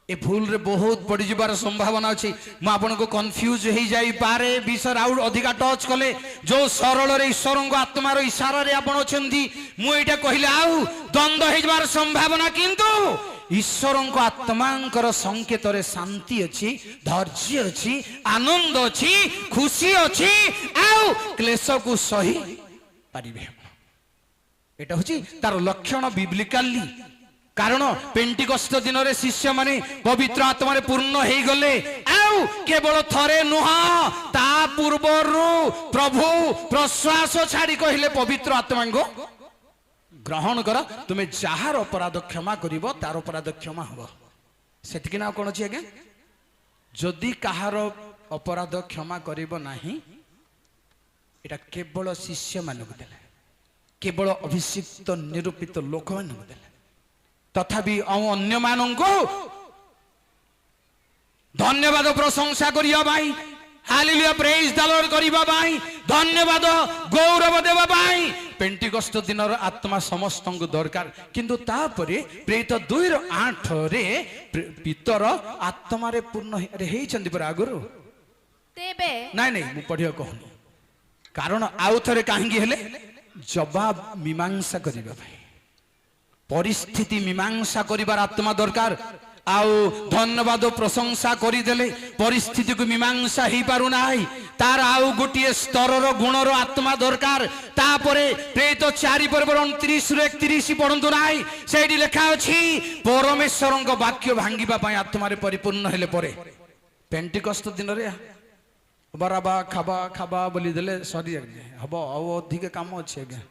ए भूल रे बहुत पड़ी जिबार संभावना अछि म आपन को कंफ्यूज हे जाई पारे विषय आउट अधिका टच कले जो सरल रे ईश्वर को आत्मा रो इशारा रे आपन अछंती मु एटा कहिले आउ द्वंद्व हे जिबार संभावना किंतु ईश्वर को आत्मांकर संकेत रे शांति अछि धैर्य अछि आनंद अछि खुशी अछि आउ क्लेश को सही पारिबे एटा होची तार लक्षण बिब्लिकली कारण पेंटिकस्ट दिन रे शिष्य माने पवित्र आत्मा रे पूर्ण हे गले आउ केवल थरे नुह ता पूर्वरु प्रभु प्रश्वास छाड़ी कहिले पवित्र आत्मा को ग्रहण कर तुम्हें जार अपराध क्षमा करिवो तार अपराध क्षमा हबो ସେତିକି ନା କଣ ଅଛି ଆଜ୍ଞା? ଯଦି କାହାର ଅପରାଧ କ୍ଷମା କରିବ ନାହିଁ, ଏଟା କେବଳ ଶିଷ୍ୟମାନଙ୍କୁ ଦେଲେ, କେବଳ ଅଭିଷିକ୍ତ ନିରୂପିତ ଲୋକମାନଙ୍କୁ ଦେଲେ। ତଥାପି ଅନ୍ୟମାନଙ୍କୁ ଧନ୍ୟବାଦ ପ୍ରଶଂସା କରିବା ପାଇଁ, ହାଲେଲୁୟା ପ୍ରେଜ ଦ ଲର୍ଡ କରିବା ପାଇଁ, ଧନ୍ୟବାଦ ଗୌରବ ଦେବା ପାଇଁ ପେଣ୍ଟିକଷ୍ଟ ଦିନର ଆତ୍ମା ସମସ୍ତଙ୍କୁ ଦରକାର। କିନ୍ତୁ ତାପରେ ପ୍ରେରିତ 2:8 ପିତର ଆତ୍ମାରେ ପୂର୍ଣ୍ଣ ହେଇଛନ୍ତି ପରା ଆଗରୁ। ତେବେ ନାଇଁ ନାଇଁ ମୁଁ ପଢିବାକୁ କହୁନି, କାରଣ ଆଉ ଥରେ କାହିଁକି ହେଲେ ଜବାବ ମୀମାଂସା କରିବା ପାଇଁ, ପରିସ୍ଥିତି ମୀମାଂସା କରିବାର ଆତ୍ମା ଦରକାର। ଆଉ ଧନ୍ୟବାଦ ପ୍ରଶଂସା କରିଦେଲେ ପରିସ୍ଥିତିକୁ ମୀମାଂସା ହେଇପାରୁନାହିଁ, ତାର ଆଉ ଗୋଟିଏ ସ୍ତରର ଗୁଣର ଆତ୍ମା ଦରକାର। ତାପରେ ପ୍ରେରିତ 4:29-31 ପଢନ୍ତୁ ନାହିଁ, ସେଇଠି ଲେଖା ଅଛି ପରମେଶ୍ୱରଙ୍କ ବାକ୍ୟ ଭାଙ୍ଗିବା ପାଇଁ ଆତ୍ମାରେ ପରିପୂର୍ଣ୍ଣ ହେଲେ ପରେ ପେଣ୍ଟିକଷ୍ଟ ଦିନରେ ବରାବା ଖାବା ଖାବା ବୋଲି ଦେଲେ ସରି ହବ, ଆଉ ଅଧିକ କାମ ଅଛି ଆଜ୍ଞା।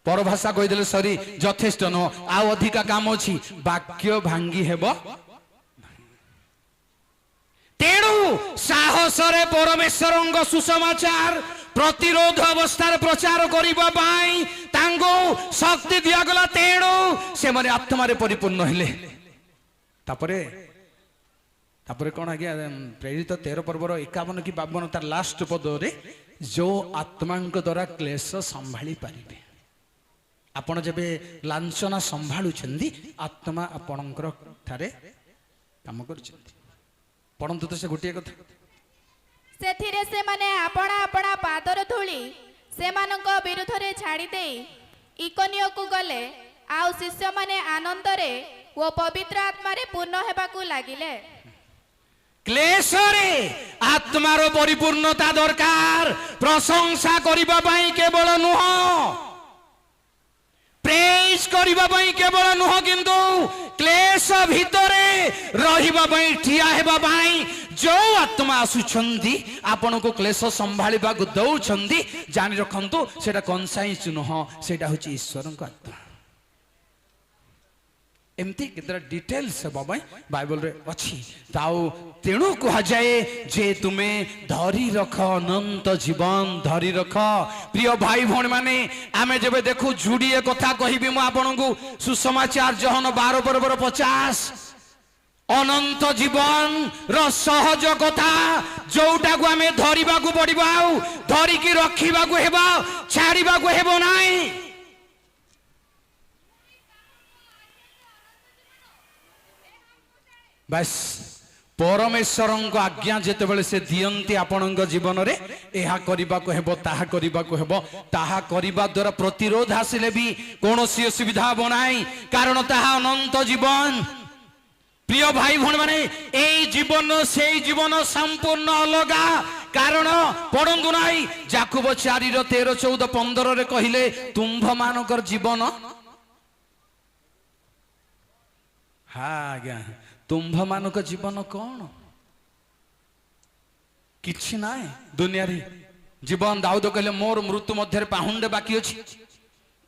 ପରଭାଷା କହିଦେଲେ ସରି ଯଥେଷ୍ଟ ନୁହଁ, ଆଉ ଅଧିକା କାମ ଅଛି, ବାକ୍ୟ ଭାଙ୍ଗି ହେବ। ତେଣୁ ସାହସରେ ପରମେଶ୍ୱରଙ୍କ ସୁସମାଚାର ପ୍ରତିରୋଧ ଅବସ୍ଥାରେ ପ୍ରଚାର କରିବା ପାଇଁ ତାଙ୍କୁ ଶକ୍ତି ଦିଆଗଲା। ତେଣୁ ସେମାନେ ଆତ୍ମାରେ ପରିପୂର୍ଣ୍ଣ ହେଲେ। ତାପରେ କଣ ଆଜ୍ଞା? ପ୍ରେରିତ 13 ପର୍ବର 51 କି 52 ତାର ଲାଷ୍ଟ ପଦରେ ଯୋଉ ଆତ୍ମାଙ୍କ ଦ୍ୱାରା କ୍ଲେଶ ସମ୍ଭାଳି ପାରିବେ। ଆପଣ ଯେବେ ଲାଞ୍ଚନା ସମ୍ଭାଳୁଛନ୍ତି, ଆତ୍ମା ଆପଣଙ୍କର ଠାରେ କାମ କରୁଛନ୍ତି। ପଢନ୍ତୁ ତ ସେ ଗୋଟିଏ କଥା। ସେଥିରେ ସେମାନେ ଆପଣା ଆପଣା ପାଦର ଧୂଳି ସେମାନଙ୍କ ବିରୁଦ୍ଧରେ ଛାଡ଼ି ଦେଇ ଇକୋନିୟକୁ ଗଲେ, ଆଉ ଶିଷ୍ୟମାନେ ଆନନ୍ଦରେ ଓ ପବିତ୍ର ଆତ୍ମାରେ ପୂର୍ଣ୍ଣ ହେବାକୁ ଲାଗିଲେ। କ୍ଲେଶରେ ଆତ୍ମାର ପରିପୂର୍ଣ୍ଣତା ଦରକାର। ପ୍ରଶଂସା କରିବା ପାଇଁ କେବଳ ନୁହଁ, ପ୍ରେଜ କରିବା ପାଇଁ କେବଳ ନୁହଁ, କିନ୍ତୁ କ୍ଲେଶ ଭିତରେ ରହିବା ପାଇଁ, ଠିଆ ହେବା ପାଇଁ ଯୋଉ ଆତ୍ମା ଆସୁଛନ୍ତି ଆପଣଙ୍କୁ କ୍ଲେଶ ସମ୍ଭାଳିବାକୁ ଦଉଛନ୍ତି, ଜାଣି ରଖନ୍ତୁ ସେଟା କନସାଇନ୍ସ ନୁହଁ, ସେଇଟା ହଉଛି ଈଶ୍ୱରଙ୍କ ଆତ୍ମା। ଏମିତି କେତେଟା ଡିଟେଲ୍ସ ହେବା ପାଇଁ ବାଇବଲରେ ଅଛି। ତେଣୁ କୁହାଯାଏ ଯେ ତୁମେ ଧରି ରଖ ଅନନ୍ତ ଜୀବନ, ଧରି ରଖ। ପ୍ରିୟ ଭାଇ ଭଉଣୀ ମାନେ, ଆମେ ଯେବେ ଦେଖୁ ଯୋଡ଼ିଏ କଥା କହିବି ମୁଁ ଆପଣଙ୍କୁ, ସୁସମାଚାର ଜହନ 12:50 ଅନନ୍ତ ଜୀବନ ର ସହଜ କଥା, ଯୋଉଟାକୁ ଆମେ ଧରିବାକୁ ପଡିବ, ଆଉ ଧରିକି ରଖିବାକୁ ହେବ, ଛାଡିବାକୁ ହେବ ନାହିଁ। ବାସ୍ ପରମେଶ୍ୱରଙ୍କ ଆଜ୍ଞା ଯେତେବେଳେ ସେ ଦିଅନ୍ତି ଆପଣଙ୍କ ଜୀବନରେ, ଏହା କରିବାକୁ ହେବ, ତାହା କରିବାକୁ ହେବ। ତାହା କରିବା ଦ୍ୱାରା ପ୍ରତିରୋଧ ଆସିଲେ ବି କୌଣସି ଅସୁବିଧା ହେବ ନାହିଁ, କାରଣ ତାହା ଅନନ୍ତ ଜୀବନ। ପ୍ରିୟ ଭାଇ ଭଉଣୀ ମାନେ, ଏଇ ଜୀବନ ସେଇ ଜୀବନ ସମ୍ପୂର୍ଣ୍ଣ ଅଲଗା। କାରଣ ପଢନ୍ତୁ ନାହିଁ, ଯାକୁବ 4:13-14-15 କହିଲେ ତୁମ୍ଭମାନଙ୍କର ଜୀବନ, ଆଜ୍ଞା ତୁମ୍ଭମାନଙ୍କ ଜୀବନ କଣ? କିଛି ନାହିଁ ଦୁନିଆରେ ଜୀବନ। ଦାଉଦ କହିଲେ ମୋର ମୃତ୍ୟୁ ମଧ୍ୟରେ ପାହୁଣ୍ଡେ ବାକି ଅଛି।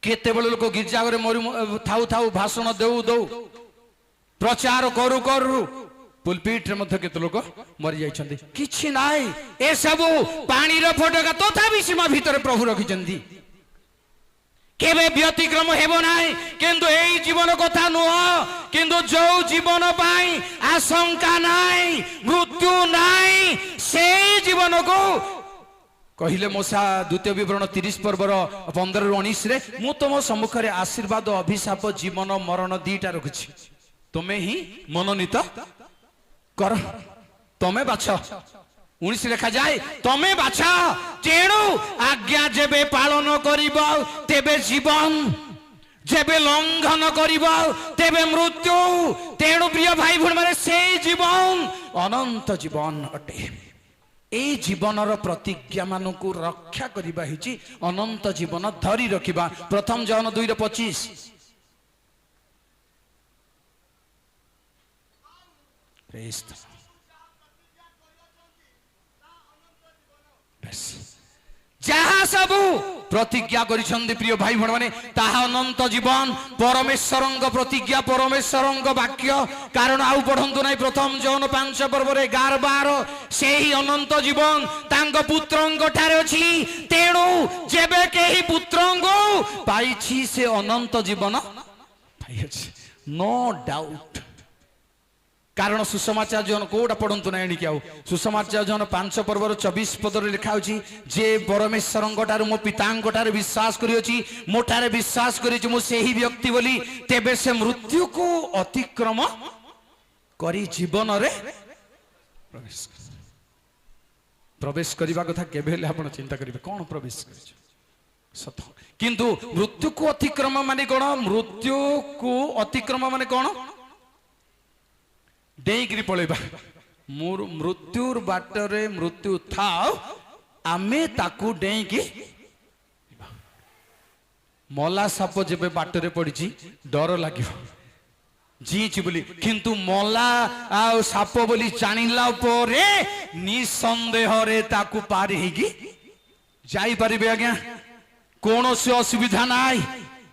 କେତେବେଳେ ଲୋକ ଗିର୍ଜା ଘରେ ଥାଉ ଥାଉ ଭାଷଣ ଦେଉ ଦେଉ, ପ୍ରଚାର କରୁ କରୁ ପୁଲପିଟରେ ମଧ୍ୟ କେତେ ଲୋକ ମରି ଯାଇଛନ୍ତି। କିଛି ନାହିଁ, ଏସବୁ ପାଣିର ଫୋଟକା, ତଥାପି ସୀମା ଭିତରେ ପ୍ରଭୁ ରଖିଛନ୍ତି, କେବେ ବ୍ୟତିକ୍ରମ ହେବ ନାହିଁ। କିନ୍ତୁ ଏଇ ଜୀବନ କଥା ନୁହଁ, କିନ୍ତୁ ଯୋଉ ଜୀବନ ପାଇଁ ଆଶଙ୍କା ନାହିଁ, ମୃତ୍ୟୁ ନାହିଁ, ସେଇ ଜୀବନକୁ କହିଲେ ମୋଶା 2 ବିବରଣ 30:15-19 ମୁଁ ତମ ସମ୍ମୁଖରେ ଆଶୀର୍ବାଦ ଅଭିଶାପ ଜୀବନ ମରଣ ଦିଟା ରଖୁଛି, ତୁମେ ହିଁ ମନୋନୀତ କର, ତମେ ବାଛ। 19 ଲେଖାଯାଏ ତମେ ବାଛ। ତେଣୁ ଆଜ୍ଞା ଯେବେ ପାଳନ କରିବ ତେବେ ଜୀବନ, ଯେବେ ଲଙ୍ଘନ କରିବ ତେବେ ମୃତ୍ୟୁ। ତେଣୁ ପ୍ରିୟ ଭାଇ ଭଉଣୀ ମାନେ, ସେଇ ଜୀବନ ଅନନ୍ତ ଜୀବନ ଅଟେ। এই জীবনর প্রতিজ্ঞা মানুষ রক্ষা করা হয়েছি অনন্ত জীবন ধরি রখিবা। প্রথম জন 2:25 যাহা सबू प्रतिज्ञा करिसंदि प्रिय भाई भण माने ताहा अनंत जीवन परमेश्वरंग प्रतिज्ञा परमेश्वरंग वाक्य कारण आउ पढंतु नै प्रथम जौन 5 पर्व रे 11-12 सेही अनंत जीवन तांग पुत्रंग ठारे अछि तेणु जेबे केही पुत्रंग पाइछि से अनंत जीवन पाइ अछि नो डाउट कारण सुसमाचार जन कोटा पढ़ंतु ना एणिक आउ सुसमाचार जन 5 पर्वर 24 पदर लिखा होची जे परमेश्वरंगटार मो पितांगटार विश्वास करियोची मोठारे विश्वास करियोची मो सेही व्यक्ति बोली तेबे से मृत्यु को अतिक्रम करी जीवन रे प्रवेश करबा कथा केबेले आपण चिंता करिवे कोन प्रवेश करिछ सत किंतु मृत्यु को अतिक्रम माने कोन मृत्यु को अतिक्रम माने कोन डेईकरी पळेबा मोर मृत्युर बाटरे मृत्यु थाओ आमे ताकू डेईकी मला साप जेबे बाटरे पड़िची डर लागिबो जीची बोली किंतु मला आ साप बोली जानिला परे निसंदेह रे ताकू पार हेगी जाई परिबे आज्ञा कोनोसी असुविधा नाई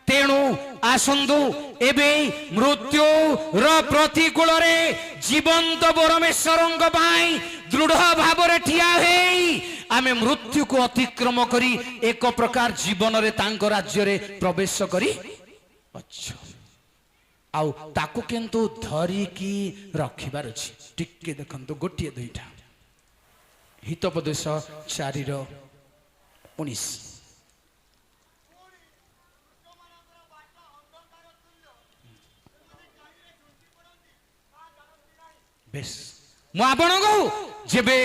तेणु आसंदु एबे मृत्यु र प्रतिकूल रे जीवंत परमेश्वरंग पाई दृढ़ भाव रे ठिया हेई आमे मृत्यु को अतिक्रम करी एक प्रकार जीवन रे तांक राज्य रे प्रवेश करी अच्छा आउ ताकू केंतु धरी की रखिबार अछि टिके देखंतु गोटिए दुईटा हितोपदेश 4:19 बेस मु आपण को जेबे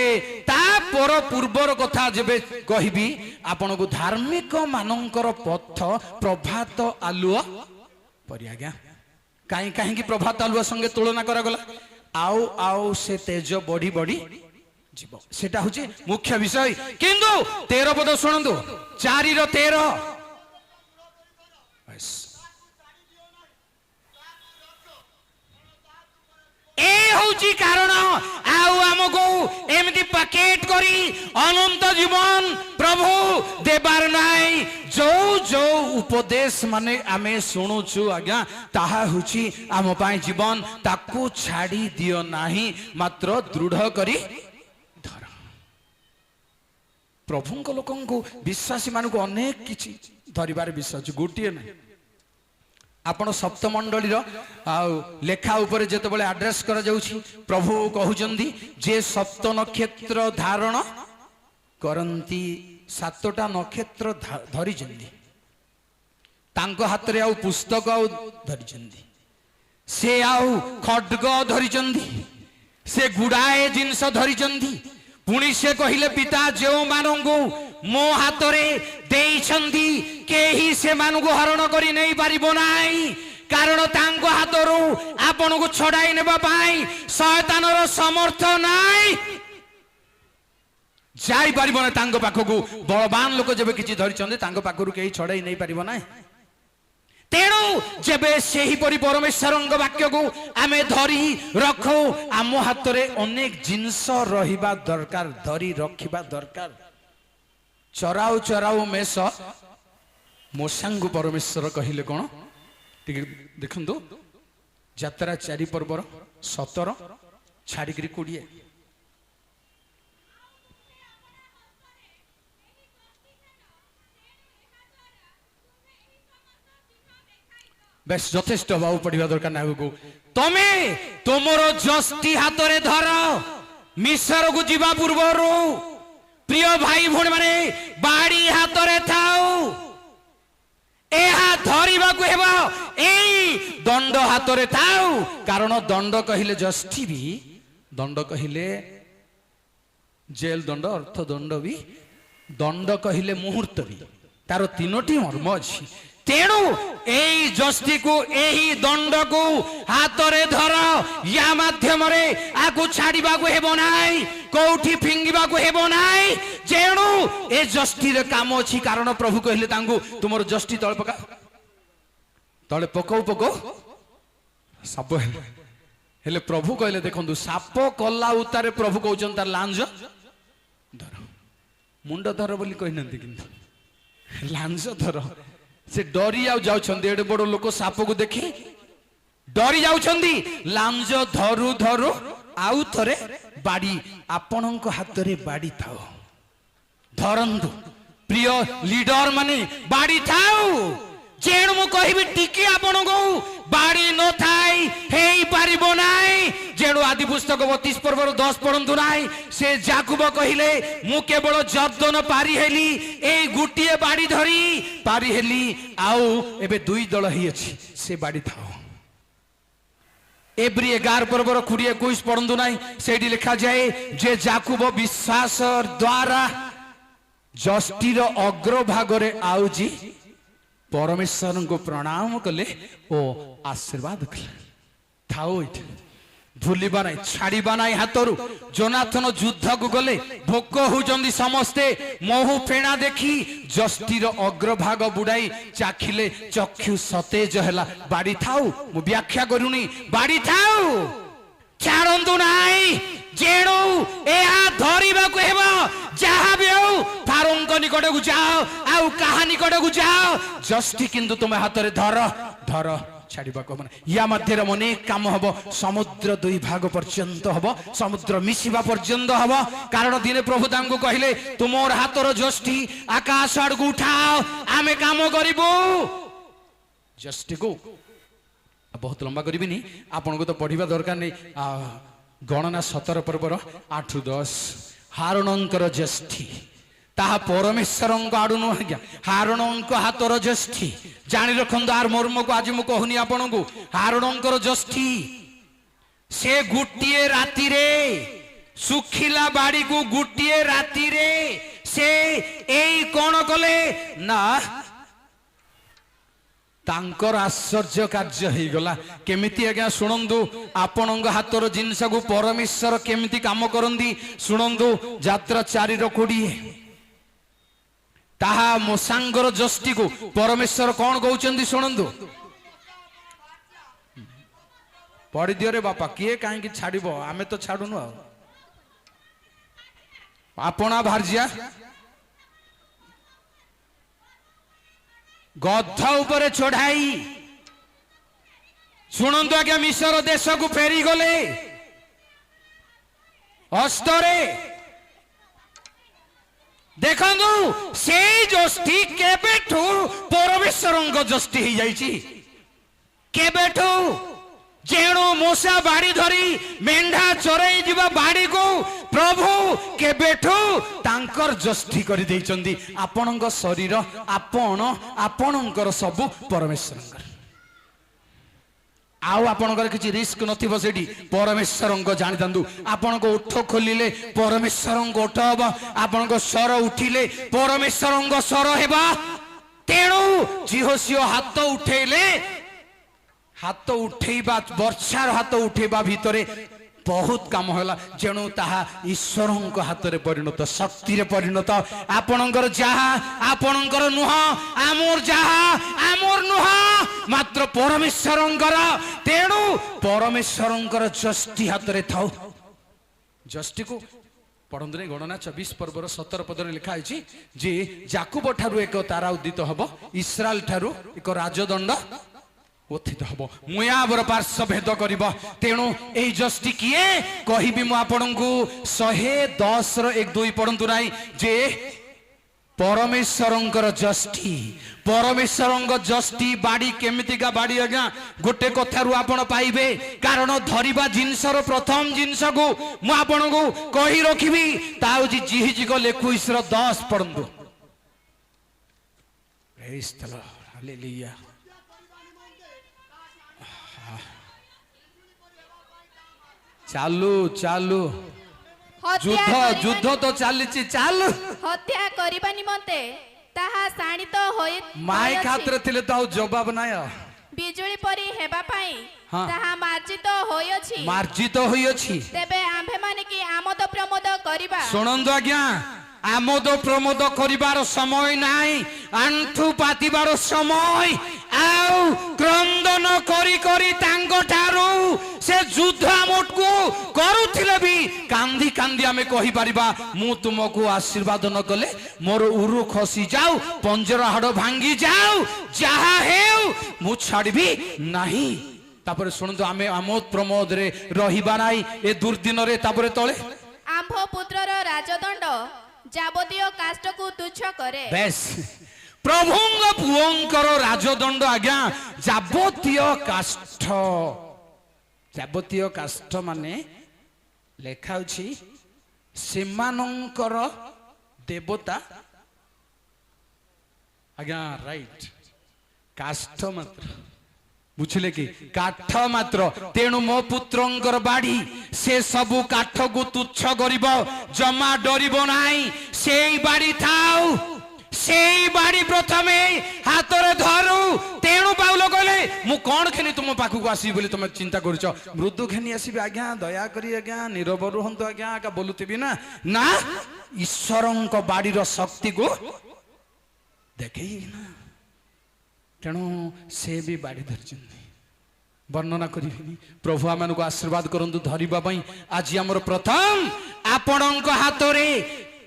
ता पर पूर्वर कथा जेबे कहिबी आपण को धार्मिक मानंकर पथ प्रभात आलुआ परि आज्ञा काई काहे की प्रभात आलुआ संगे तुलना करा गला आउ आउ से तेज बड़ी बड़ी जीव सेटा होची मुख्य विषय किंतु 13 पद सुनंदु 4:13 बस ए होची कारण आउ हमको एमती पैकेट करी अनंत जीवन प्रभु देबार नाई जो जो उपदेश माने आमे सुनुछु आज्ञा ताहा होची आम पाई जीवन ताकू छाड़ी दियो नाही मात्र दृढ़ करी धर प्रभुंक लोकंको विश्वासी मानको अनेक किछि धरिबार विश्वास गोटिए नाही आपण सप्तमंडली लेखा उपरे जेतेबेले एड्रेस करा जाउछि प्रभु कहउचंदी जे सप्त नक्षत्र धारण करंती सातटा नक्षत्र धरि जंदी तांको हाथ रे आउ पुस्तक आउ धरि जंदी से आउ खड्ग धरि जंदी से गुडाए जिंस धरि जंदी पुणी से कहिले पिता जो मानंगु मो हाथ रे देइछंदी केही से मानंगु हरण करी नहीं पारिबो नाही कारण तांको हाथरू आपण को छडाई नेबा पाई शैतानर समर्थ नाही जाई पारिबो ना तांको पाखकु बलवान लोक जेबे किछि धरिछंदे तांको पाखरु केही छडाई नहीं पारिबो नाही तेणु जेबे सेही परि परमेश्वरंग वाक्य को आमे धरी रखो आम हाथ रे अनेक जिंस रहिबा दरकार धरी रखिबा दरकार चराउ चराउ मेष मोसांगु परमेश्वर कहिले कोन ठीक देखंतु यात्रा 4 पर्वर 17 छाड़ी 20 बेस यथेष्ट भाव पढ़ा दरकार ना तमे तुमर जस्ती हाथ रे धर मिसर को जीवा पूर्वर प्रिय भाई भौणी माने बाड़ी हाथ रे थाओ एहा धरिबा को हेबा एई दंड हाथ रे थाओ कारण दंड कहिले जस्ती भी दंड कहिले जेल दंड अर्थ दंड भी दंड कहिले मुहूर्त भी तार तीनोटी मर्म अछि तेणु एई जस्ती को एही दंड को हाथ रे धर या माध्यम रे आकु छाड़ीबा को हेबो नाई कोठी फिंगिबा को हेबो नाई जेणु ए जस्ती रे काम अछि कारण प्रभु कहले तांगु तुमर जस्ती तळे पका तळे पकौ पकौ साप हेले प्रभु कहले देखंतु साप कला उतारे प्रभु कहउछन तार लांज धर मुंड धर बोली कहिनंती किंतु ଲାଞ୍ଜ ଧର ସେ ଡରି ଆଉ ଯାଉଛନ୍ତି ଏଡେ ବଡ ଲୋକ ସାପକୁ ଦେଖି ଡରି ଯାଉଛନ୍ତି ଲାଞ୍ଜ ଧରୁ ଧରୁ ଆଉ ଥରେ ବାଡି ଆପଣଙ୍କ ହାତରେ ବାଡି ଥାଉ ଧରନ୍ତୁ ପ୍ରିୟ ଲିଡର ମାନେ ବାଡି ଥାଉ ଯେଣୁ ମୁଁ କହିବି ଟିକେ ଆପଣଙ୍କୁ ବାଡି ନଥାଇ ହେଇପାରିବ ନାହିଁ ଯେଣୁ ଆଦି ପୁସ୍ତକ 32 ପର୍ବର 10 ପଢନ୍ତୁ ନାହିଁ ସେ ଯାକୁବ କହିଲେ ମୁଁ କେବଳ ଜର୍ଦ୍ଦନ ପାରି ହେଲି ଏଇ ଗୋଟିଏ ବାଡି ଧରି ପାରି ହେଲି ଆଉ ଏବେ ଦୁଇ ଦଳ ହେଇଅଛି ସେ ବାଡି ଥାଉ एब्री 11 पर्वर 20-21 पढ़ु ना से लिखा जाए जे जाकुब विश्वास द्वारा जस्टिर अग्रभाग आउजी परमेश्वर को प्रणाम कले ओ आशीर्वाद कले थाओ भूलिबा ना छाड़िबा ना हाथरू जोनाथन युद्ध को गले भोक होउचंदी समस्ते महु फेणा देखी जस्टिर अग्रभाग बुड़ाई चाखिले चक्षु सतेज हैला बाड़ी थाऊ मु व्याख्या करूनी बाड़ी थाऊ छाड़ंतु नाई जेणु एहा धरिबा को हेबा जहा भी हो फारोंक निकट को जाओ आउ कहा निकट को जाओ जस्टी किंतु तुम हाथ रे धर धर छाड़िबा को माने या मध्य अनेक काम हबो समुद्र दुई भाग पर्यंत हबो समुद्र मिसिबा पर्यंत हबो कारण दिने प्रभु तांको कहिले तुमोर हातर जस्टी आकाश आड़ को उठाओ आमे काम करिबो जस्टी को बहुत लंबा करिबिनी आपन को तो पढ़िबा दरकार नै गणना 17 पर्वर 8-10 हारणंकर जस्टी ताहा परमेश्वर आड़ू नुह आज्ञा हारण हाथर जस्टी जानी रखु आर मर्म को आज मुझे कहूनी आपण को हारणंकर जस्टी से गोटे राति रे सुखिला बाड़ी को गोटे राति रे से एई कौन कले ना तांकर आश्चर्य कार्य हो गला केमिति आज्ञा शुणु आपण हाथर जिनस को परमेश्वर केमिति काम करंदी शुणु यात्रा 4:20 ताहा मोसांगर जस्टी को परमेश्वर कौन कहते शुणु पढ़ी दियो रे बापा किए कहीं छाड़ आमे तो छाड़ुनु आपना भार्जिया गध ऊपर चढ़ाई शुणु आज्ञा मिश्र देश को फेरी गले हस्तरे देखु से जस्टी केबेठू परमेश्वर जस्टी हो जाइछि केबेठू जेणु मूसा बाड़ी धरी मेंढा चरई जीवा बाड़ी को प्रभु केबेठू तांकर जस्टी कर देइचंदी आपणक शरीर आपण आपणकर सब परमेश्वर आउ आपणकर किछि रिस्क नथिबो सेठी परमेश्वर जानि दंदु आपणको ओठ खोलिले परमेश्वर ओठ हबो आपणको स्वर उठिले परमेश्वर स्वर हेबा तेणु जिहोसियो हाथ उठेले हाथ उठेबा वर्षार हाथ उठेबा भितरे बहुत काम होला जेणु ताहा ईश्वर हाथ रे परिणत शक्ति रे परिणत आपणकर जहा आपणकर नुह आमोर जहा आमोर नुह मात्र परमेश्वर तेणु परमेश्वर जस्टी हाथ रे थाउ जस्टी को पढ़ंतु नहीं गणना 24 पर्वर 17 पद लिखा है जे जाकुब ठारू एक तारा उदित हब इस्राएल ठारू एक राजदंड उत्थित हम मुयाबर पार्श्व भेद कर तेणु यही जस्टी किए कहि मु आपण को 110:1-2 पढ़ंतु ना जे परमेश्वर जस्टी परमेश्वर जस्टी बाड़ी केमितिका बाड़ी आज्ञा गोटे कथारू आपण पाइबे कारण धरिबा जिनसर प्रथम जिनस को मु आपण को कहि रखिबी ता होची जिहिजी को 21:10 पढ़ंतु प्रेज द लॉर्ड हालेलुया चालू चालू युद्ध युद्ध तो चली चालू हत्या करिबा निमंते ताहा साणित होय माय खातिर थिले तो जवाब नाय बिजुली परी हेबा पाई हाँ। ताहा मार्जित होयछि तेबे आम्भे माने की आमोद प्रमोद करिबा सुनंदु आज्ञा आमोद प्रमोद करिबार समय नाही आंठू पातिबार समय आउ क्रंदन करी करी तांगो ठारू से युद्ध आमको करुथिले भी कांदी कांदी आमे कहि परिबा मु तुमको आशीर्वाद न कले मोर उरु खसी जाऊ पंजर हाड़ भांगी जाऊ जहा हेउ मु छाड़बी नाही। तापर सुनतो आमे आमोद प्रमोद रे रहिबा नाही ए दुर्दिन रे। तापर तळे आंभ पुत्रर राजदंड जाबतीय काष्ट को तुच्छ करे। बेस प्रभुंग पुओंकर राजदंड आज्ञा जाबतीय काष्ठ। जाबतीय काष्ठ माने लेखा अछि सेमानंकर देवता आज्ञा राइट काष्ठ मात्र बुझिले कि काठ मात्र। तेणु मो पुत्रंकर बाड़ी से सबु काठ को तुच्छ करिब जमा डरिब नाही। सेई बाड़ी थाउ सेई बाड़ी प्रथमे हाथ रे धरु। तेणु पाउल कहले मु कोन खेनी तुम पाखु को आसी बोली तुम चिंता करछ मृदु खेनी आसीबे आज्ञा दया करी आज्ञा नीरव रुहंतो आज्ञा का बोलुतिबी ना ना ईश्वरंक बाड़ी रो शक्ति को देखै ना। तेणु से भी बाड़ी धरछन वर्णना करिबिनी। प्रभु आमनको आशीर्वाद करंतु धरिबा पई आज हमर प्रथम आपणक हाथ रे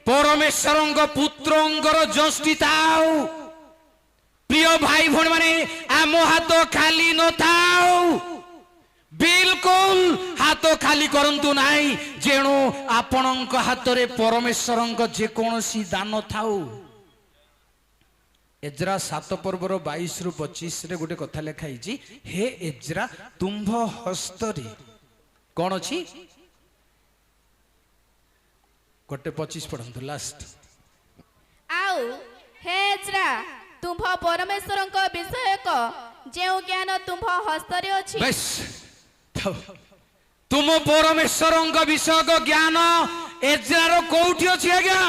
परमेश्वरंक पुत्रंकर जष्टि थाउ। प्रिय भाई भण माने आम हाथ खाली न थाउ बिल्कुल हाथ खाली करंतु नाही। जेणु आपणक हाथ रे परमेश्वरंक जे कोनोसी दान थाउ। एजरा 7 पर्वर 22 रु 25 रे गोटे कथा लेखा हिची हे एजरा तुम्भ हस्तरी कौन अछि गोटे 25 पढ़ंतु लास्ट। आउ हे एजरा तुम्भ परमेश्वरंक विषय को जेउ ज्ञान तुम्भ हस्तरे अछि। बस तुम परमेश्वरंक विषय को ज्ञान एजरा रो कोठी अछि आज्ञा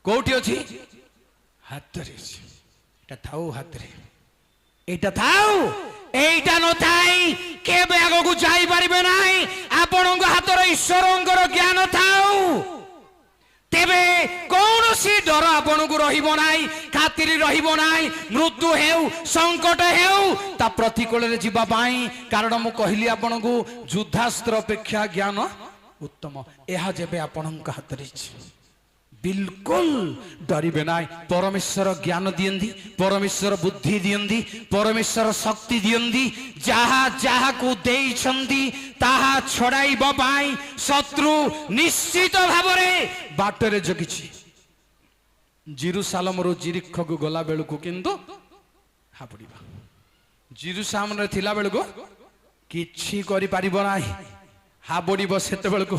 कोठी अछि हातरे एटा थाउ हातरे एटा थाउ एटा न थाई केबे आगो को जाई परिबे नाही। आपणक हातर ईश्वरंकर ज्ञान थाउ तेबे कौनसी डर आपन को रहिबो नाही खातिर रहिबो नाही। मृत्यु हेउ संकट हेउ ता प्रतिकूल रे जीवा पाई कारण मु कहली आपन को युद्धास्त्र अपेक्षा ज्ञान उत्तम। एहा जेबे आपणक हातरे बिल्कुल डरिबे नाई। परमेश्वर ज्ञान दियंदी परमेश्वर बुद्धि दियंदी परमेश्वर शक्ति दियंदी जहा जहा को देइछंदी ताहा छड़ाइबा पाई शत्रु निश्चित भाव रे बाटरे जगिछि। जेरुसालेम रो जिरिख को गला बेल को किंतु हापड़िबा जेरुसालेम रे थिला बेल को किछि करि पारिबो नाही हाबड़िबो सेते बेल को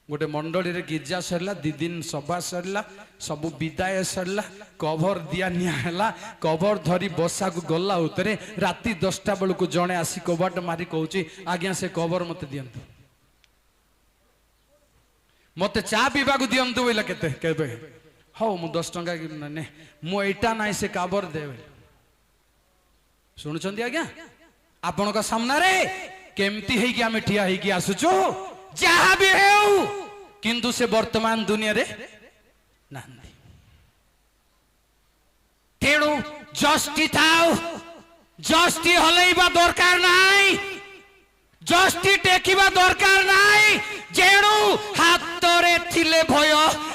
गोटे मंडली रे गिरजा सरला 2 दिन सभा सरला सबु विदाय सरला कवर दिया निया हला कवर धरी बसा को गला उतरे राती 10टा बेल को जणे आसी कबाट मारी कहूची आज्ञा से कवर मते दियंतु मते चा पीबा को दियंतु बोला केते केबे हो मु 10 टंका ने मु एटा नाइ से कवर देबे सुनुचंदी आज्ञा आपन का सामना रे केमती हेई कि आमे ठिया हेई कि आसुचो जहा भी हेउ किंतु से वर्तमान दुनिया रे नांदी। तेणु जस्टी थाउ जस्टी हलैबा दरकार नाही जस्टी टेकिबा दरकार नाही। जेणु हाथ रे थिले भय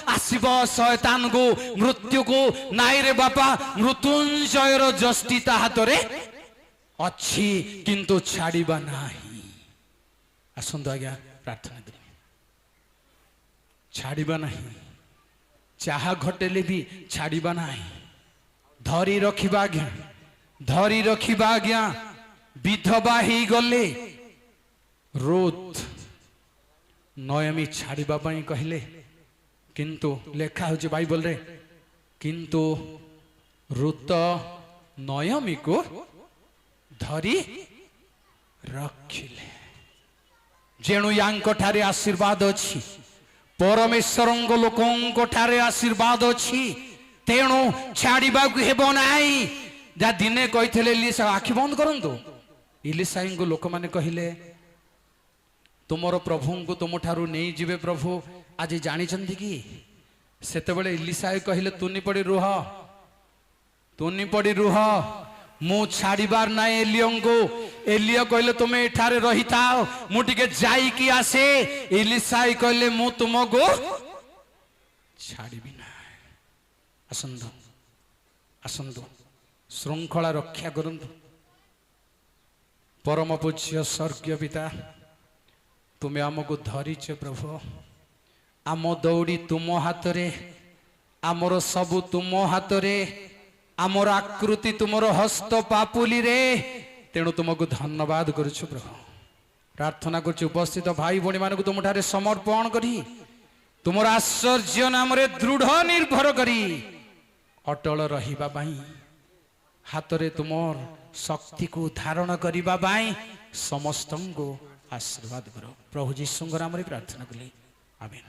आसीबो शैतान को मृत्यु को नाई रे बापा मृत्युंजय रो जस्टी ता हाथ रे अछि किंतु छाड़ीबा नाही। आसंतो आज्ञा प्रार्थना करी छाड़ीबा नाही चाहा घटेले भी छाड़ीबा नाही धरी रखिबा आज्ञा धरी रखिबा आज्ञा। विधवा ही गले रोत नयमी छाड़ीबा पई कहले किंतु लेखा होची बाइबल रे किंतु रुत नयमी को धरी रखिले। जेणु यांको ठारे आशीर्वाद अछि परमेश्वरंग लोकंको ठारे आशीर्वाद अछि तेणु छाड़ीबा को हेबो नाही। जा दिने कहिथिले इलिशा आखि बंद करंतु इलिशाई को लोक माने कहिले तुमर प्रभु को तुम ठारू नहीं जिवे प्रभु आज जानी चंदी की सेते बळे इलिशा कहिले तुनी पड़ी रुह मु छाड़बार ना एलियो को। एलियो कहले तुम्हें एठारे रही थाओ मुझे जाई की आसे। इलिसाई कहले मु तुमको छाड़ी ना। आसंतु आसंतु श्रृंखला रक्षा करंतु। परम पूज्य स्वर्गीय पिता तुम्हें आमको धरीच प्रभु। आम दौड़ी तुम हाथ रे आमर सबु तुम हाथ रे आमर आकृति तुमर हस्त पापुली रे। तेणु तुमको धन्यवाद करुछु प्रभु। प्रार्थना कर उपस्थित भाई भौणी मानक तुम ठारे समर्पण करी तुमर आश्चर्य नाम रे दृढ़ निर्भर करी अटल रहिबा बाई हाथ रे तुमर शक्ति को धारण करिबा बाई समस्त को आशीर्वाद करो। प्रभु जीशु नाम रे प्रार्थना कली आमेन।